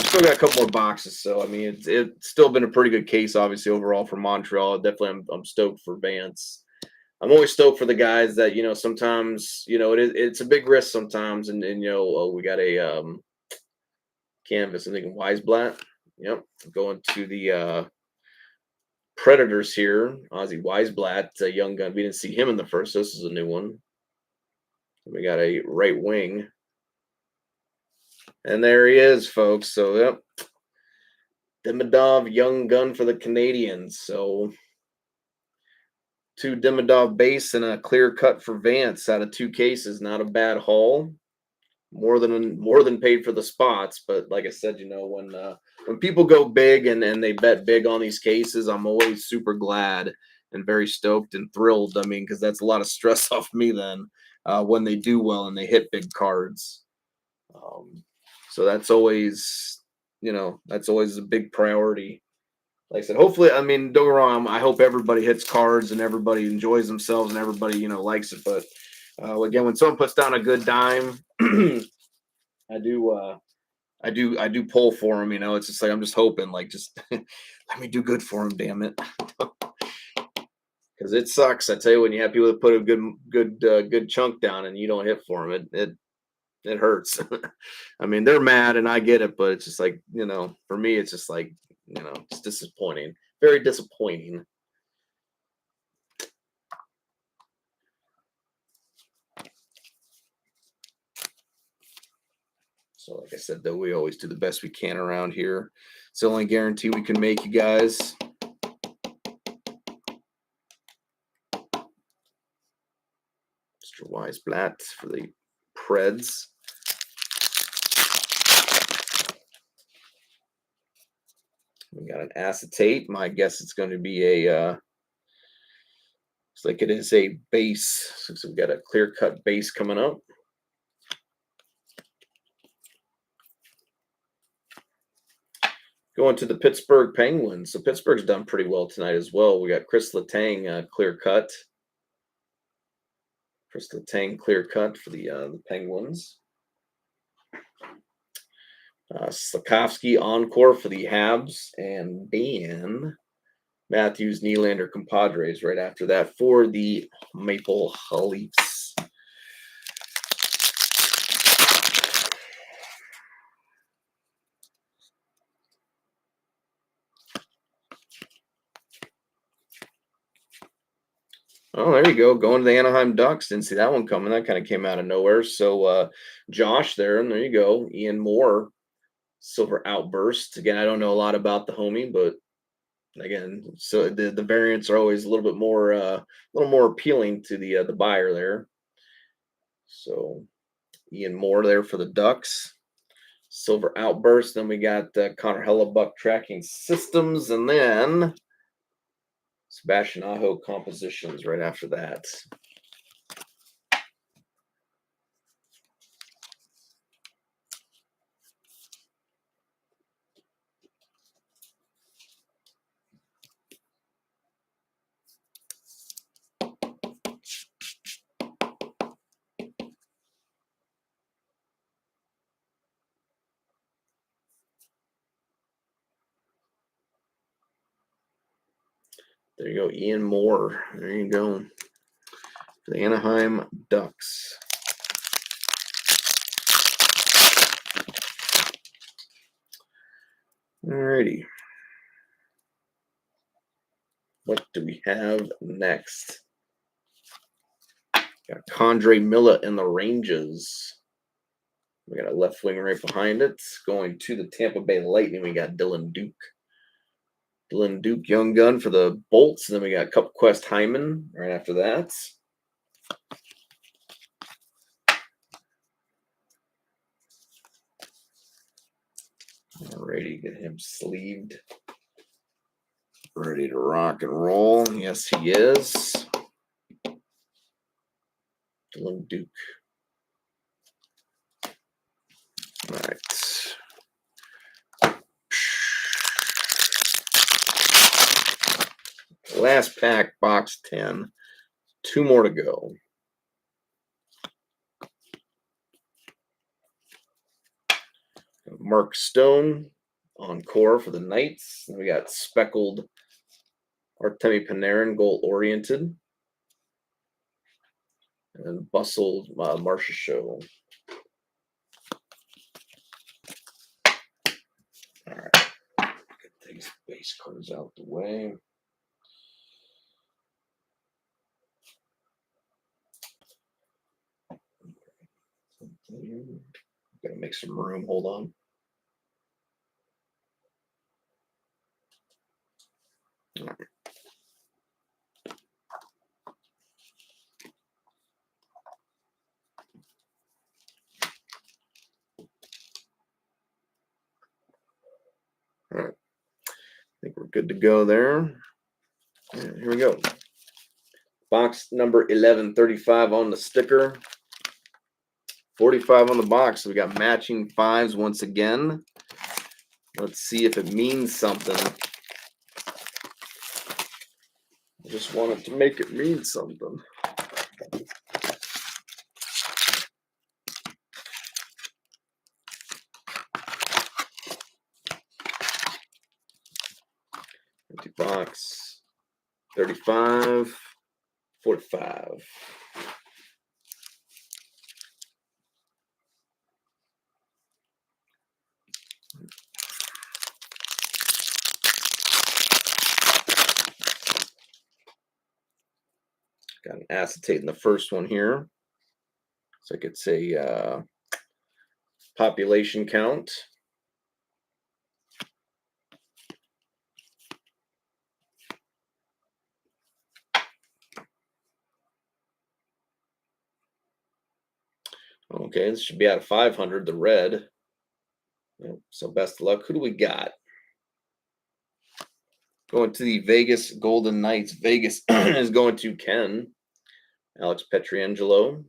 still got a couple more boxes, so I mean it's still been a pretty good case, obviously overall for Montreal. Definitely, I'm stoked for Vance. I'm always stoked for the guys that, sometimes, it's a big risk sometimes. And we got a canvas. I'm thinking Weisblatt. Yep. Going to the Predators here. Ozzy Weisblatt, a Young Gun. We didn't see him in the first. So this is a new one. We got a right wing. And there he is, folks. So, yep. Demidov Young Gun for the Canadians. So 2 Demidov base and a clear cut for Vance out of 2 cases. Not a bad haul. More than paid for the spots, but like I said, when people go big and they bet big on these cases, I'm always super glad and very stoked and thrilled. I mean, because that's a lot of stress off me then when they do well and they hit big cards. So that's always a big priority. Like I said, hopefully, I mean, don't get me wrong, I hope everybody hits cards and everybody enjoys themselves and everybody, likes it. But again, when someone puts down a good dime, I do pull for them. It's just like I'm just hoping, like, just let me do good for them, damn it, because it sucks. I tell you, when you have people that put a good chunk down and you don't hit for them, it hurts. I mean, they're mad and I get it, but it's just like, for me, it's just like, it's disappointing, very disappointing. So like I said, though, we always do the best we can around here. It's the only guarantee we can make, you guys. Mr. Weisblatt for the Preds. We got an acetate. My guess it's going to be a looks like it is a base. So we've got a clear-cut base coming up. Going to the Pittsburgh Penguins. So Pittsburgh's done pretty well tonight as well. We got Chris Letang clear-cut. Chris Letang clear-cut for the Penguins. Slafkovsky encore for the Habs, and then Matthews, Nylander, compadres right after that for the Maple Leafs. Oh, there you go. Going to the Anaheim Ducks. Didn't see that one coming. That kind of came out of nowhere. So Josh there, and there you go. Ian Moore, Silver Outburst. Again, I don't know a lot about the homie, but again, so the variants are always a little more appealing to the buyer there. So Ian Moore there for the Ducks. Silver Outburst. Then we got Connor Hellebuck Tracking Systems, and then Sebastian Aho Compositions right after that. There you go, Ian Moore. There you go. For the Anaheim Ducks. Alrighty. What do we have next? Got Condre Miller in the Rangers. We got a left wing right behind it. Going to the Tampa Bay Lightning, we got Dylan Duke. Dylan Duke, young gun for the Bolts. And then we got Cup Quest Hyman right after that. Alrighty, get him sleeved. Ready to rock and roll. Yes, he is. Dylan Duke. All right. Last pack, box 10. 2 more to go. Mark Stone on core for the Knights. Then we got speckled Artemi Panarin, goal-oriented. And then Bustle Marcia Show. All right. Get these base cards out the way. Gotta make some room. Hold on. All right. All right. I think we're good to go there. Right, here we go. Box number 1135 on the sticker. 45 on the box. So we got matching 5s once again. Let's see if it means something. I just wanted to make it mean something. Empty box. 35. 45. Got an acetate in the first one here. So I could say population count. Okay, this should be out of 500, the red. Yep, so best of luck. Who do we got? Going to the Vegas Golden Knights. Vegas is going to Ken. Alex Pietrangelo.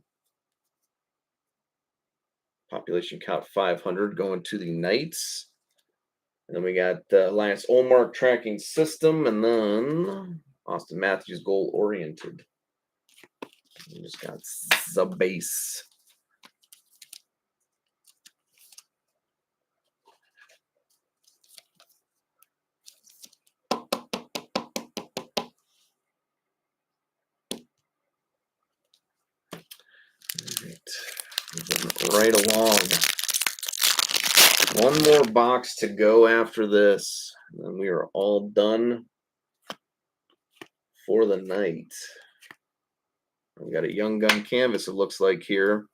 Population count 500 going to the Knights. And then we got Linus Ullmark Tracking System. And then Austin Matthews goal-oriented. We just got the base. Moving right along. One more box to go after this, and we are all done for the night. We got a Young Gun canvas, it looks like here.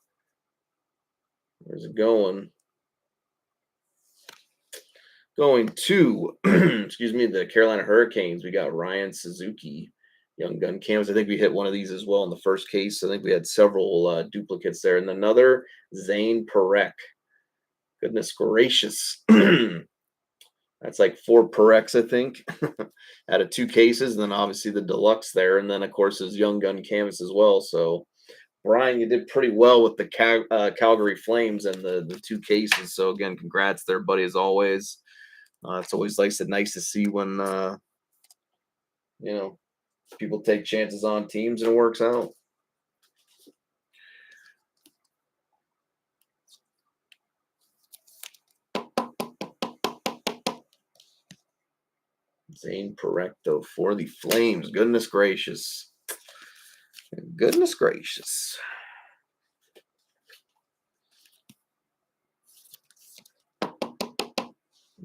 Where's it going? Going to, excuse me, the Carolina Hurricanes. We got Ryan Suzuki, Young Gun canvas. I think we hit one of these as well in the first case. I think we had several duplicates there. And another Zane Parekh. Goodness gracious. That's like 4 Parekhs, I think, out of 2 cases. And then obviously the deluxe there. And then, of course, his Young Gun canvas as well. So, Brian, you did pretty well with the Calgary Flames and the 2 cases. So, again, congrats there, buddy, as always. It's always nice to see when you know people take chances on teams and it works out. Zane Parekh for the Flames. Goodness gracious. Goodness gracious.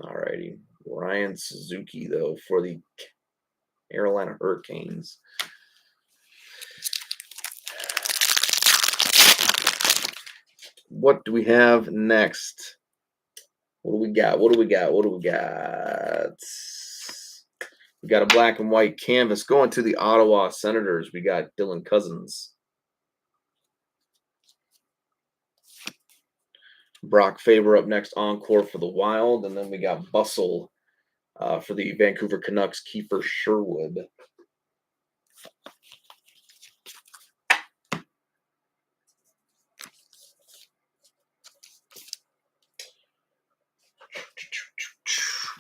Alrighty. Ryan Suzuki, though, for the Carolina Hurricanes. What do we have next? What do we got? What do we got? What do we got? We got a black and white canvas going to the Ottawa Senators. We got Dylan Cousins. Brock Faber up next, encore for the Wild. And then we got Bustle for the Vancouver Canucks, Kiefer Sherwood.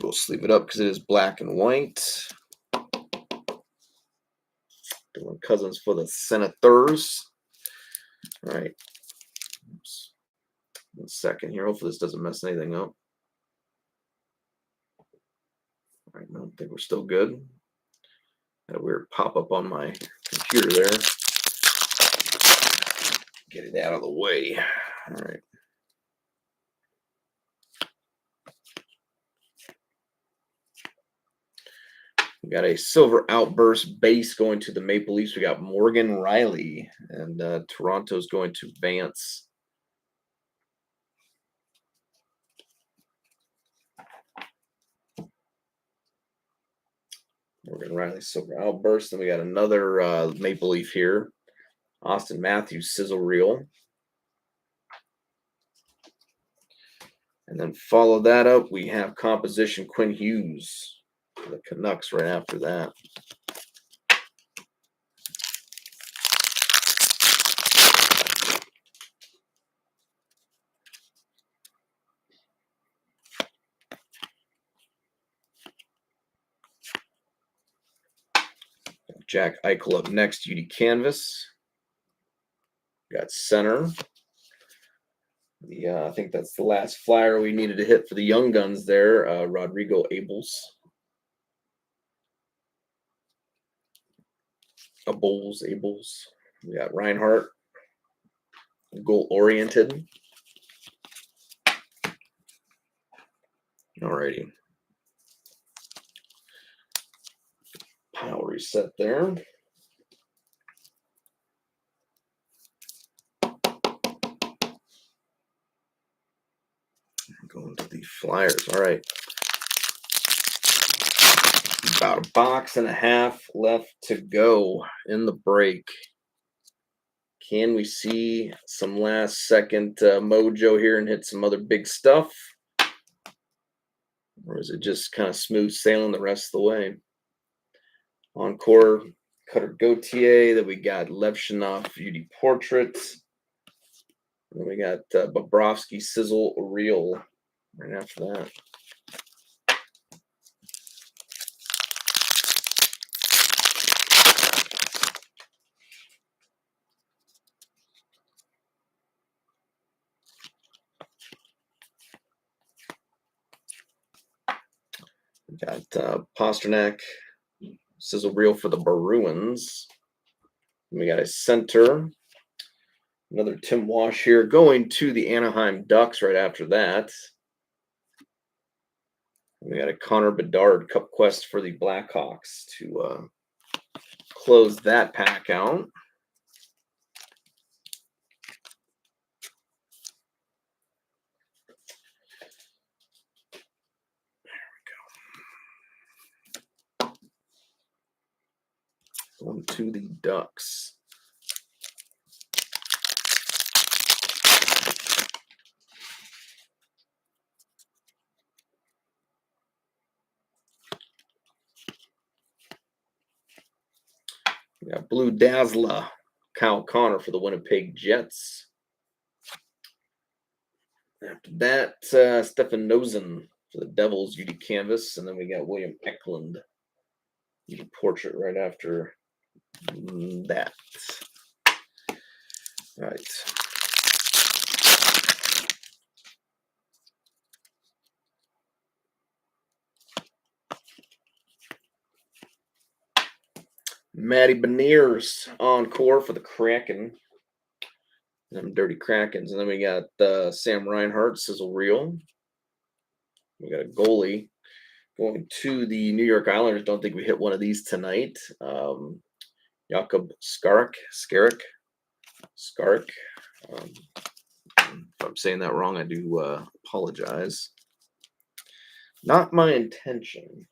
We'll sleeve it up because it is black and white. Dylan Cousins for the Senators. All right. Oops. 1 second here. Hopefully this doesn't mess anything up. All right, I don't think we're still good. Had a weird pop-up on my computer there. Get it out of the way. All right. We got a Silver Outburst base going to the Maple Leafs. We got Morgan Rielly, and Toronto's going to Vance. Morgan Rielly, Silver Outburst. Then we got another Maple Leaf here. Austin Matthews, Sizzle Reel. And then follow that up, we have composition Quinn Hughes. The Canucks right after that. Jack Eichel up next, UD Canvas. Got center. I think that's the last flyer we needed to hit for the Young Guns there. Rodrigo Abels. Abels. We got Reinhardt. Goal oriented. Alrighty. Pile reset there. Going to the Flyers. All right. About a box and a half left to go in the break. Can we see some last second mojo here and hit some other big stuff? Or is it just kind of smooth sailing the rest of the way? Encore, Cutter Gauthier. Then we got Levshunov, UD Portrait. Then we got Bobrovsky, Sizzle Reel right after that. We got Pasternak, Sizzle Reel for the Bruins. We got a center. Another Tim Wash here going to the Anaheim Ducks right after that. We got a Connor Bedard Cup Quest for the Blackhawks to close that pack out. the Ducks. We got Blue Dazzler, Kyle Connor for the Winnipeg Jets. After that, Stefan Nosen for the Devils, UD Canvas. And then we got William Eklund, UD Portrait right after that. All right. Matty Beniers encore for the Kraken. Them dirty Krakens. And then we got Sam Reinhart, sizzle reel. We got a goalie going to the New York Islanders. Don't think we hit one of these tonight. Jakob Skarek. If I'm saying that wrong, I do apologize. Not my intention.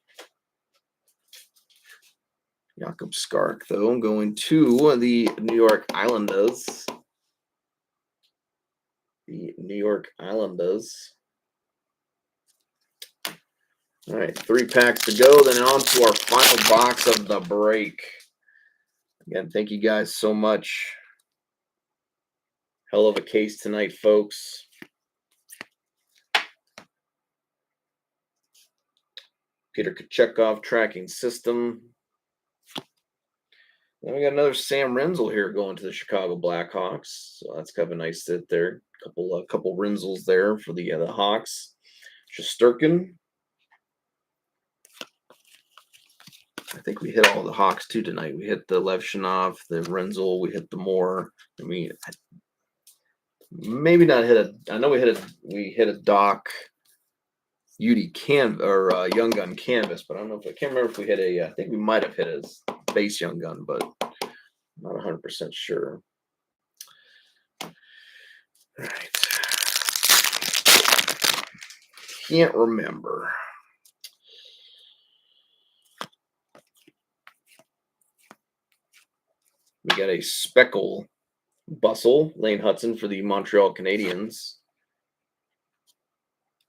Jakob Skarek, though, going to the New York Islanders. The New York Islanders. All right, 3 packs to go. Then on to our final box of the break. Again, thank you guys so much. Hell of a case tonight, folks. Peter Kochetkov tracking system. Then we got another Sam Renzel here going to the Chicago Blackhawks. So that's kind of a nice sit there. Couple Renzels there for the Hawks. Shesterkin. I think we hit all the Hawks too tonight. We hit the Levshinov, the Renzel, we hit the Moore. I mean, maybe not hit a. I know we hit a Doc UD Young Gun canvas, but I don't know if I can't remember if we hit a. I think we might have hit a base Young Gun, but I'm not 100% sure. All right, can't remember. We got a Speckle Bustle, Lane Hudson for the Montreal Canadiens.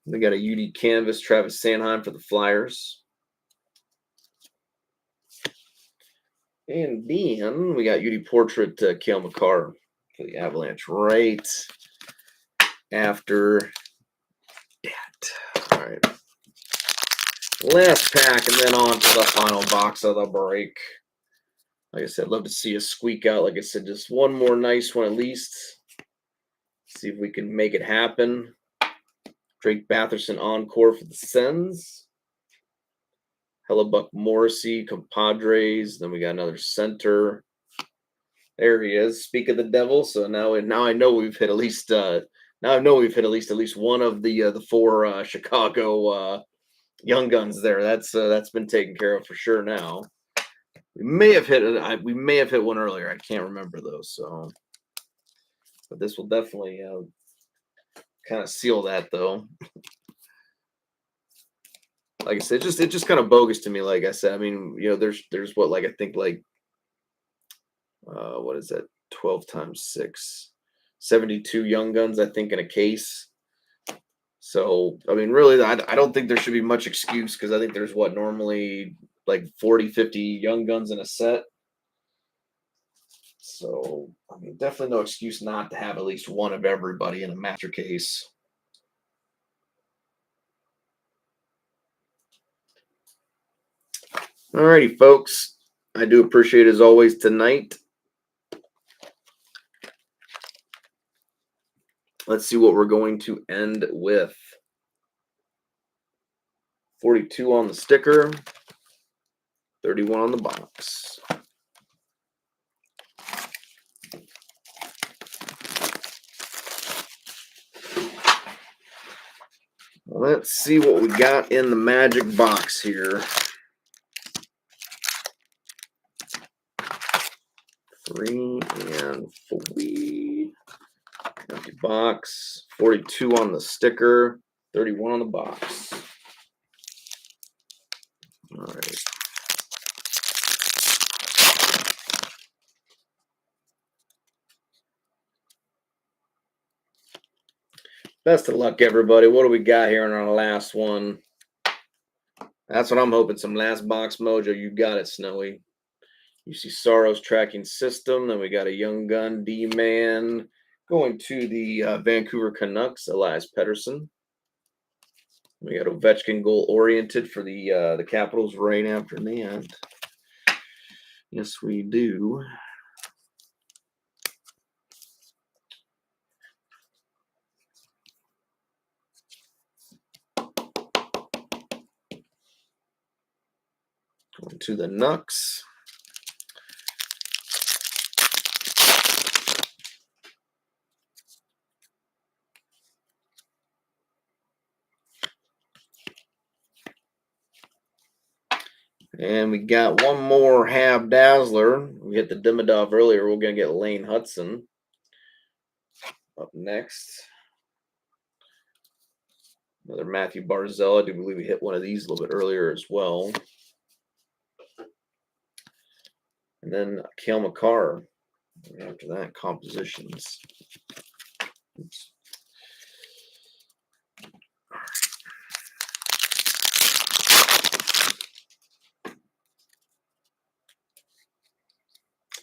We got a UD Canvas, Travis Sanheim for the Flyers. And then we got UD Portrait, Cale Makar for the Avalanche right after that. All right. Last pack, and then on to the final box of the break. Like I said, love to see us squeak out. Like I said, just one more nice one at least. See if we can make it happen. Drake Batherson encore for the Sens. Hellebuck Morrissey, Compadres. Then we got another center. There he is. Speak of the devil. So now I know we've hit at least. Now I know we've hit at least one of the 4 Chicago Young Guns there. That's been taken care of for sure now. We may have hit one earlier. I can't remember though. So, but this will definitely kind of seal that though. Like I said, it's just kind of bogus to me. Like I said, I mean, there's what, like I think like what is that? 12 times 6, 72 Young Guns, I think, in a case. So, I mean, really, I don't think there should be much excuse because I think there's normally like 40, 50 Young Guns in a set. So, I mean, definitely no excuse not to have at least one of everybody in a master case. Alrighty, folks. I do appreciate, as always, tonight. Let's see what we're going to end with. 42 on the sticker, 31 on the box. Let's see what we got in the magic box here. 3 and 4. Empty box. 42 on the sticker, 31 on the box. All right. Best of luck, everybody. What do we got here on our last one? That's what I'm hoping. Some last box mojo. You got it, Snowy. You see Sorrow's tracking system. Then we got a young gun D-Man going to the Vancouver Canucks, Elias Pettersson. We got Ovechkin goal oriented for the Capitals right after that. Yes, we do. Going to the Nucks. And we got one more Hab Dazzler. We hit the Demidov earlier. We're going to get Lane Hudson up next. Another Matthew Barzell. I do believe we hit one of these a little bit earlier as well. And then Cale Makar. After that, compositions. Oops.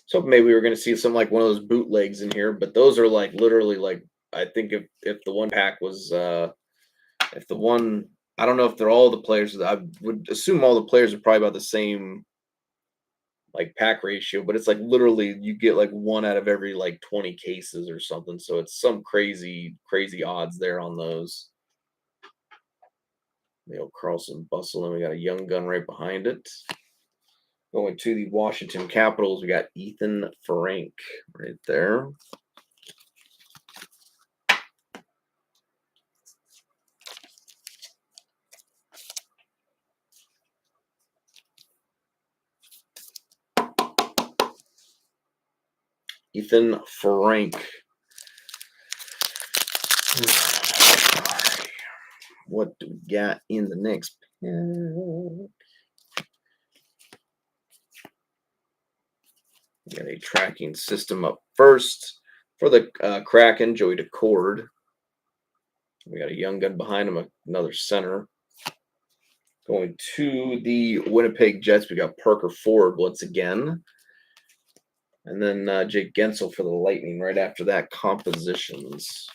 So maybe we were going to see some like one of those bootlegs in here, but those are like literally like I think if the one pack was if the one I don't know if they're all the players. I would assume all the players are probably about the same like pack ratio, but it's like literally you get like one out of every like 20 cases or something. So it's some crazy odds there on those. The old Carlson Bustle, and we got a young gun right behind it. Going to the Washington Capitals, we got Ethan Frank right there. Ethan Frank. What do we got in the next pack? We got a tracking system up first for the Kraken, Joey Decord. We got a young gun behind him, another center. Going to the Winnipeg Jets, we got Parker Ford once again. And then Jake Gensel for the Lightning right after that, compositions.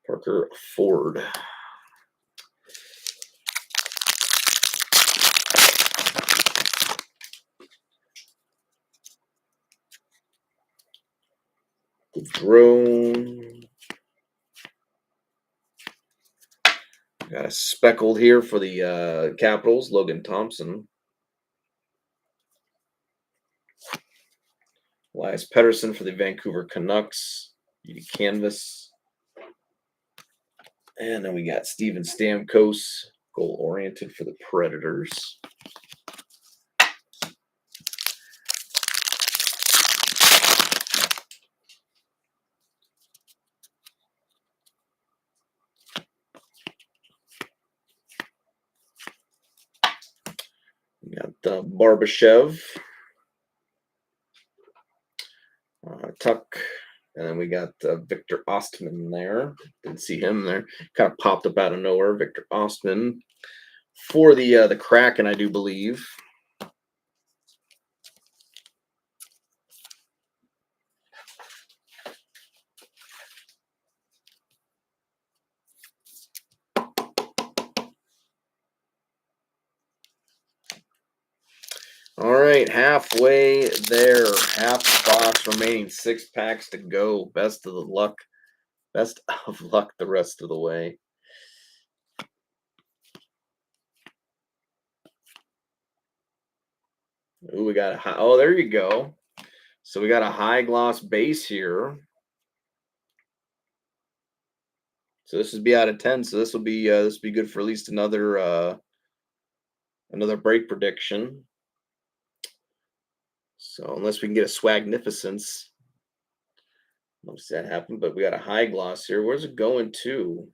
Parker Ford. The drone. Got a speckled here for the Capitals, Logan Thompson. Elias Pettersson for the Vancouver Canucks. Beauty canvas. And then we got Steven Stamkos, goal-oriented for the Predators. We got Barbashev. Tuck. And then we got Victor Ostman there. Didn't see him there. Kind of popped up out of nowhere. Victor Ostman for the Kraken, I do believe. All right, halfway there. Half box remaining. 6 packs to go. Best of luck. Best of luck the rest of the way. Ooh, we got a high. Oh, there you go. So we got a high gloss base here. So this would be out of 10. So this will be good for at least another break prediction. So unless we can get a Swagnificence, I'll see that happen. But we got a high gloss here. Where's it going to?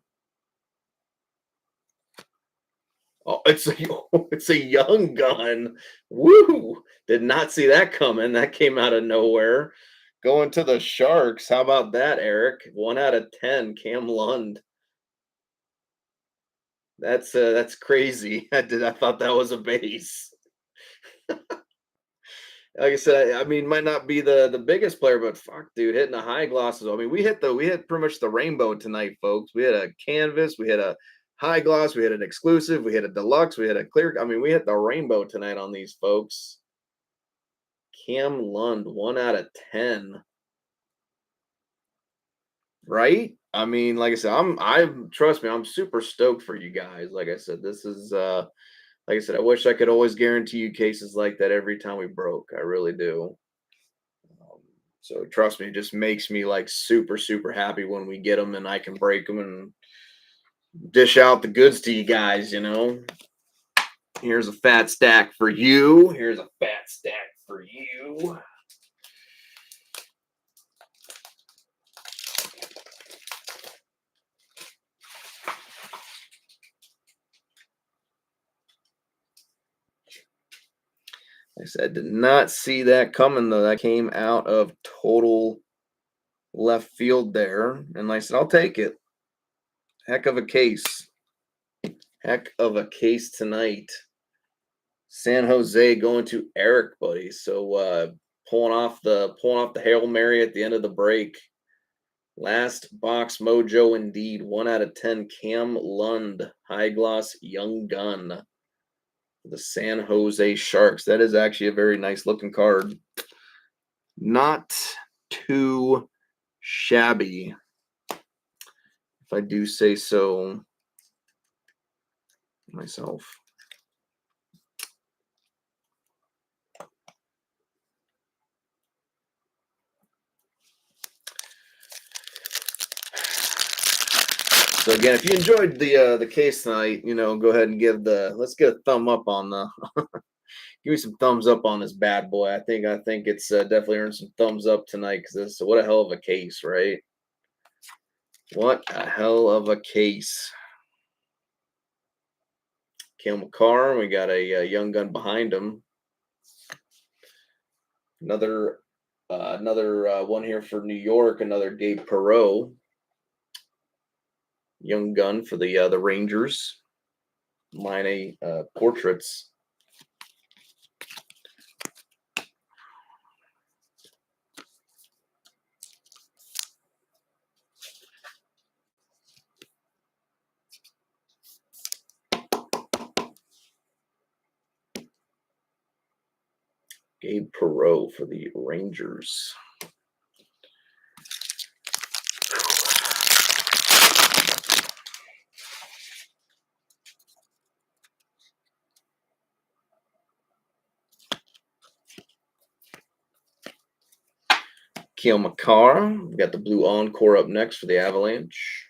Oh, it's a young gun. Woo! Did not see that coming. That came out of nowhere. Going to the Sharks. How about that, Eric? 1 out of 10. Cam Lund. That's crazy. I thought that was a base. Like I said, I mean, might not be the biggest player, but fuck, dude, hitting the high glosses. I mean, we hit pretty much the rainbow tonight, folks. We had a canvas, we had a high gloss, we had an exclusive, we had a deluxe, we had a clear. I mean, we hit the rainbow tonight on these folks. Cam Lund, 1 out of 10. Right? I mean, like I said, I'm trust me, I'm super stoked for you guys. Like I said, this is like I said, I wish I could always guarantee you cases like that every time we broke. I really do. Um, so trust me, it just makes me like super, super happy when we get them and I can break them and dish out the goods to you guys, you know. Here's a fat stack for you. Here's a fat stack for you. Like I said, did not see that coming though. That came out of total left field there. And like I said, I'll take it. Heck of a case. Heck of a case tonight. San Jose going to Eric, buddy. So pulling off the Hail Mary at the end of the break. Last box mojo indeed. 1 out of 10. Cam Lund, high gloss young gun. The San Jose Sharks. That is actually a very nice looking card. Not too shabby, if I do say so myself. So again, if you enjoyed the case tonight, you know, go ahead and let's get a thumb up on the give me some thumbs up on this bad boy. I think it's definitely earned some thumbs up tonight because this what a hell of a case, right? What a hell of a case. Cale Makar, we got a young gun behind him. Another one here for New York. Another Gabe Perreault, young gun for the Rangers. Mine portraits. Gabe Perreault for the Rangers. Cale Makar. We got the blue encore up next for the Avalanche.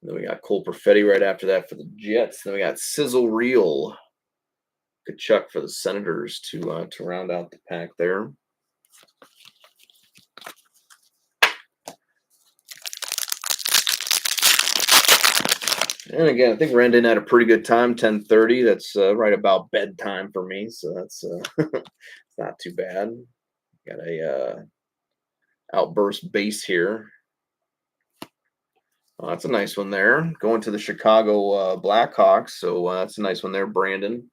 Then we got Cole Perfetti right after that for the Jets. Then we got Sizzle Reel Kachuk for the Senators to round out the pack there. And again, I think Rendon had a pretty good time, 10:30. That's right about bedtime for me, so that's not too bad. Got a outburst base here. Oh, that's a nice one there. Going to the Chicago Blackhawks, so that's a nice one there, Brandon.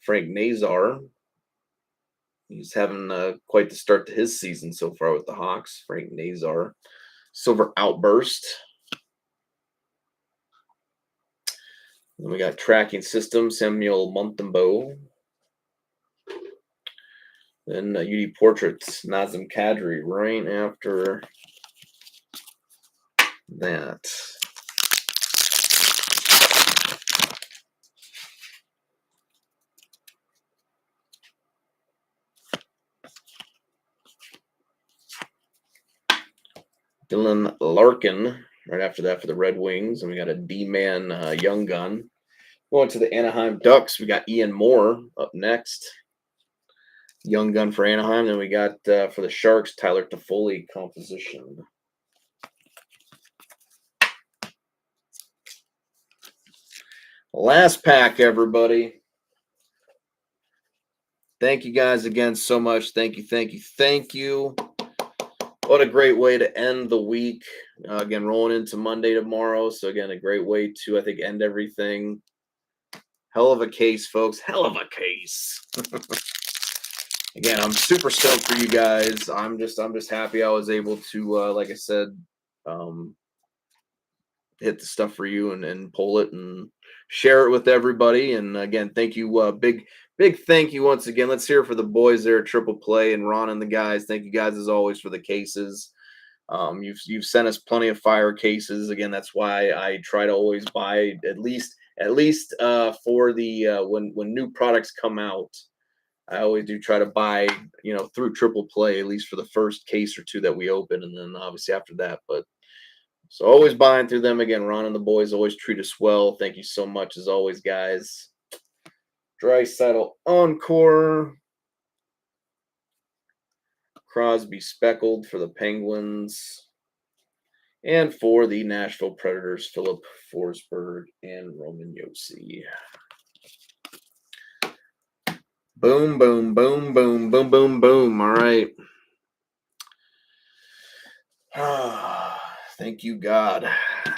Frank Nazar. He's having quite the start to his season so far with the Hawks. Frank Nazar. Silver Outburst. Then we got Tracking System, Samuel Montembeau. Then UD Portraits, Nazem Kadri right after that. Dylan Larkin right after that for the Red Wings. And we got a D-man young gun. Going to the Anaheim Ducks, we got Ian Moore up next. Young gun for Anaheim. Then we got for the Sharks, Tyler Toffoli composition. Last pack, everybody. Thank you guys again so much. Thank you, thank you, thank you. What a great way to end the week. Again, rolling into Monday tomorrow. So, again, a great way to, I think, end everything. Hell of a case, folks. Hell of a case. Again, I'm super stoked for you guys. I'm just happy I was able to, like I said, um, hit the stuff for you and pull it and share it with everybody. And again, thank you, big thank you once again. Let's hear it for the boys there at Triple Play and Ron and the guys. Thank you guys as always for the cases. You've sent us plenty of fire cases. Again, that's why I try to always buy at least for the when new products come out. I always do try to buy, through Triple Play, at least for the first case or two that we open, and then obviously after that. But so always buying through them again. Ron and the boys always treat us well. Thank you so much as always, guys. Draisaitl Encore. Crosby Speckled for the Penguins. And for the Nashville Predators, Philip Forsberg and Roman Josi. Boom, boom, boom, boom, boom, boom, boom. All right. Thank you, God.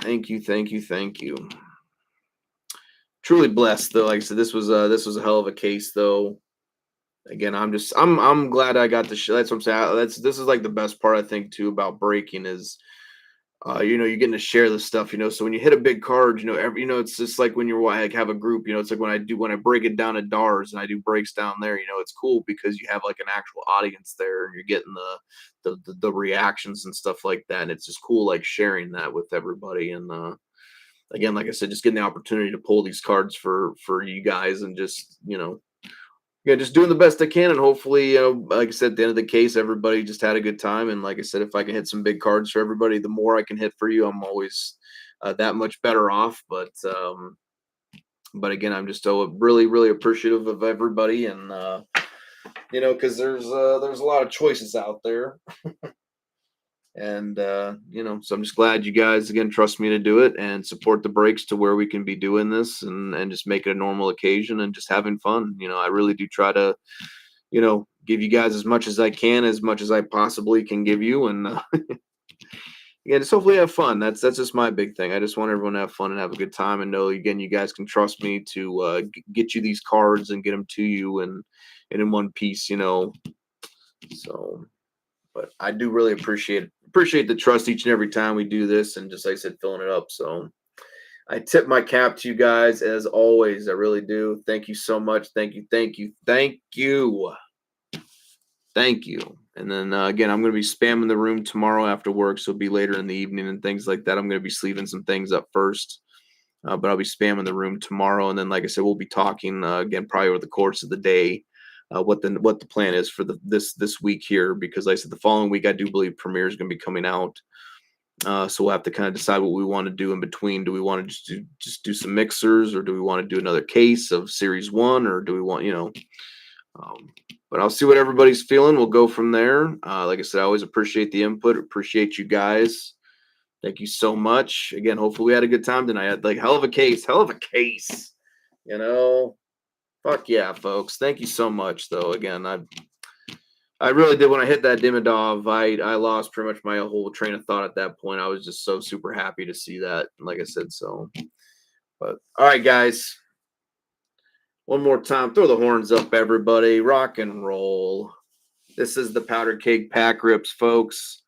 Thank you, thank you, thank you. Truly blessed, though. Like I said, this was a hell of a case, though. Again, I'm glad I got to show. That's what I'm saying. This is like the best part I think too about breaking is you're getting to share the stuff, So when you hit a big card, it's just like when you're like have a group, it's like when I break it down at DARS and I do breaks down there, it's cool because you have like an actual audience there and you're getting the reactions and stuff like that. And it's just cool, like sharing that with everybody. And again, like I said, just getting the opportunity to pull these cards for you guys and just, yeah, just doing the best I can, and hopefully, like I said, at the end of the case, everybody just had a good time. And like I said, if I can hit some big cards for everybody, the more I can hit for you, I'm always that much better off. But again, I'm just really, really appreciative of everybody, and because there's a lot of choices out there. And so I'm just glad you guys again trust me to do it and support the breaks to where we can be doing this and just make it a normal occasion and just having fun. I really do try to, give you guys as much as I can, as much as I possibly can give you, and yeah, just hopefully have fun. That's just my big thing. I just want everyone to have fun and have a good time, and know again you guys can trust me to get you these cards and get them to you and in one piece. So. But I do really appreciate the trust each and every time we do this, and just like I said, filling it up. So I tip my cap to you guys as always. I really do. Thank you so much. Thank you, thank you, thank you, thank you. And then again, I'm going to be spamming the room tomorrow after work, so it'll be later in the evening and things like that. I'm going to be sleeving some things up first, but I'll be spamming the room tomorrow. And then, like I said, we'll be talking again probably over the course of the day. What the plan is for this week here, because like I said, the following week I do believe Premiere is going to be coming out, so we'll have to kind of decide what we want to do in between. Do we want to just do some mixers, or do we want to do another case of Series 1, or do we want but I'll see what everybody's feeling. We'll go from there. Like I said, I always appreciate the input, appreciate you guys. Thank you so much. Again, hopefully we had a good time tonight. I had like hell of a case. Fuck yeah, folks. Thank you so much, though. Again, I really did when I hit that Demidov. I lost pretty much my whole train of thought at that point. I was just so super happy to see that. Like I said, so. But all right, guys. One more time, throw the horns up, everybody. Rock and roll. This is the Powder Keg Pack Rips, folks.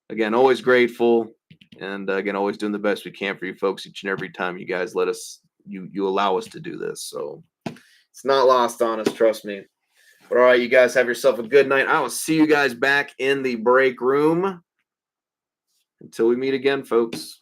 Again, always grateful, and again, always doing the best we can for you folks each and every time you guys let us, you allow us to do this. So. It's not lost on us, trust me. But all right, you guys have yourself a good night. I will see you guys back in the break room. Until we meet again, folks.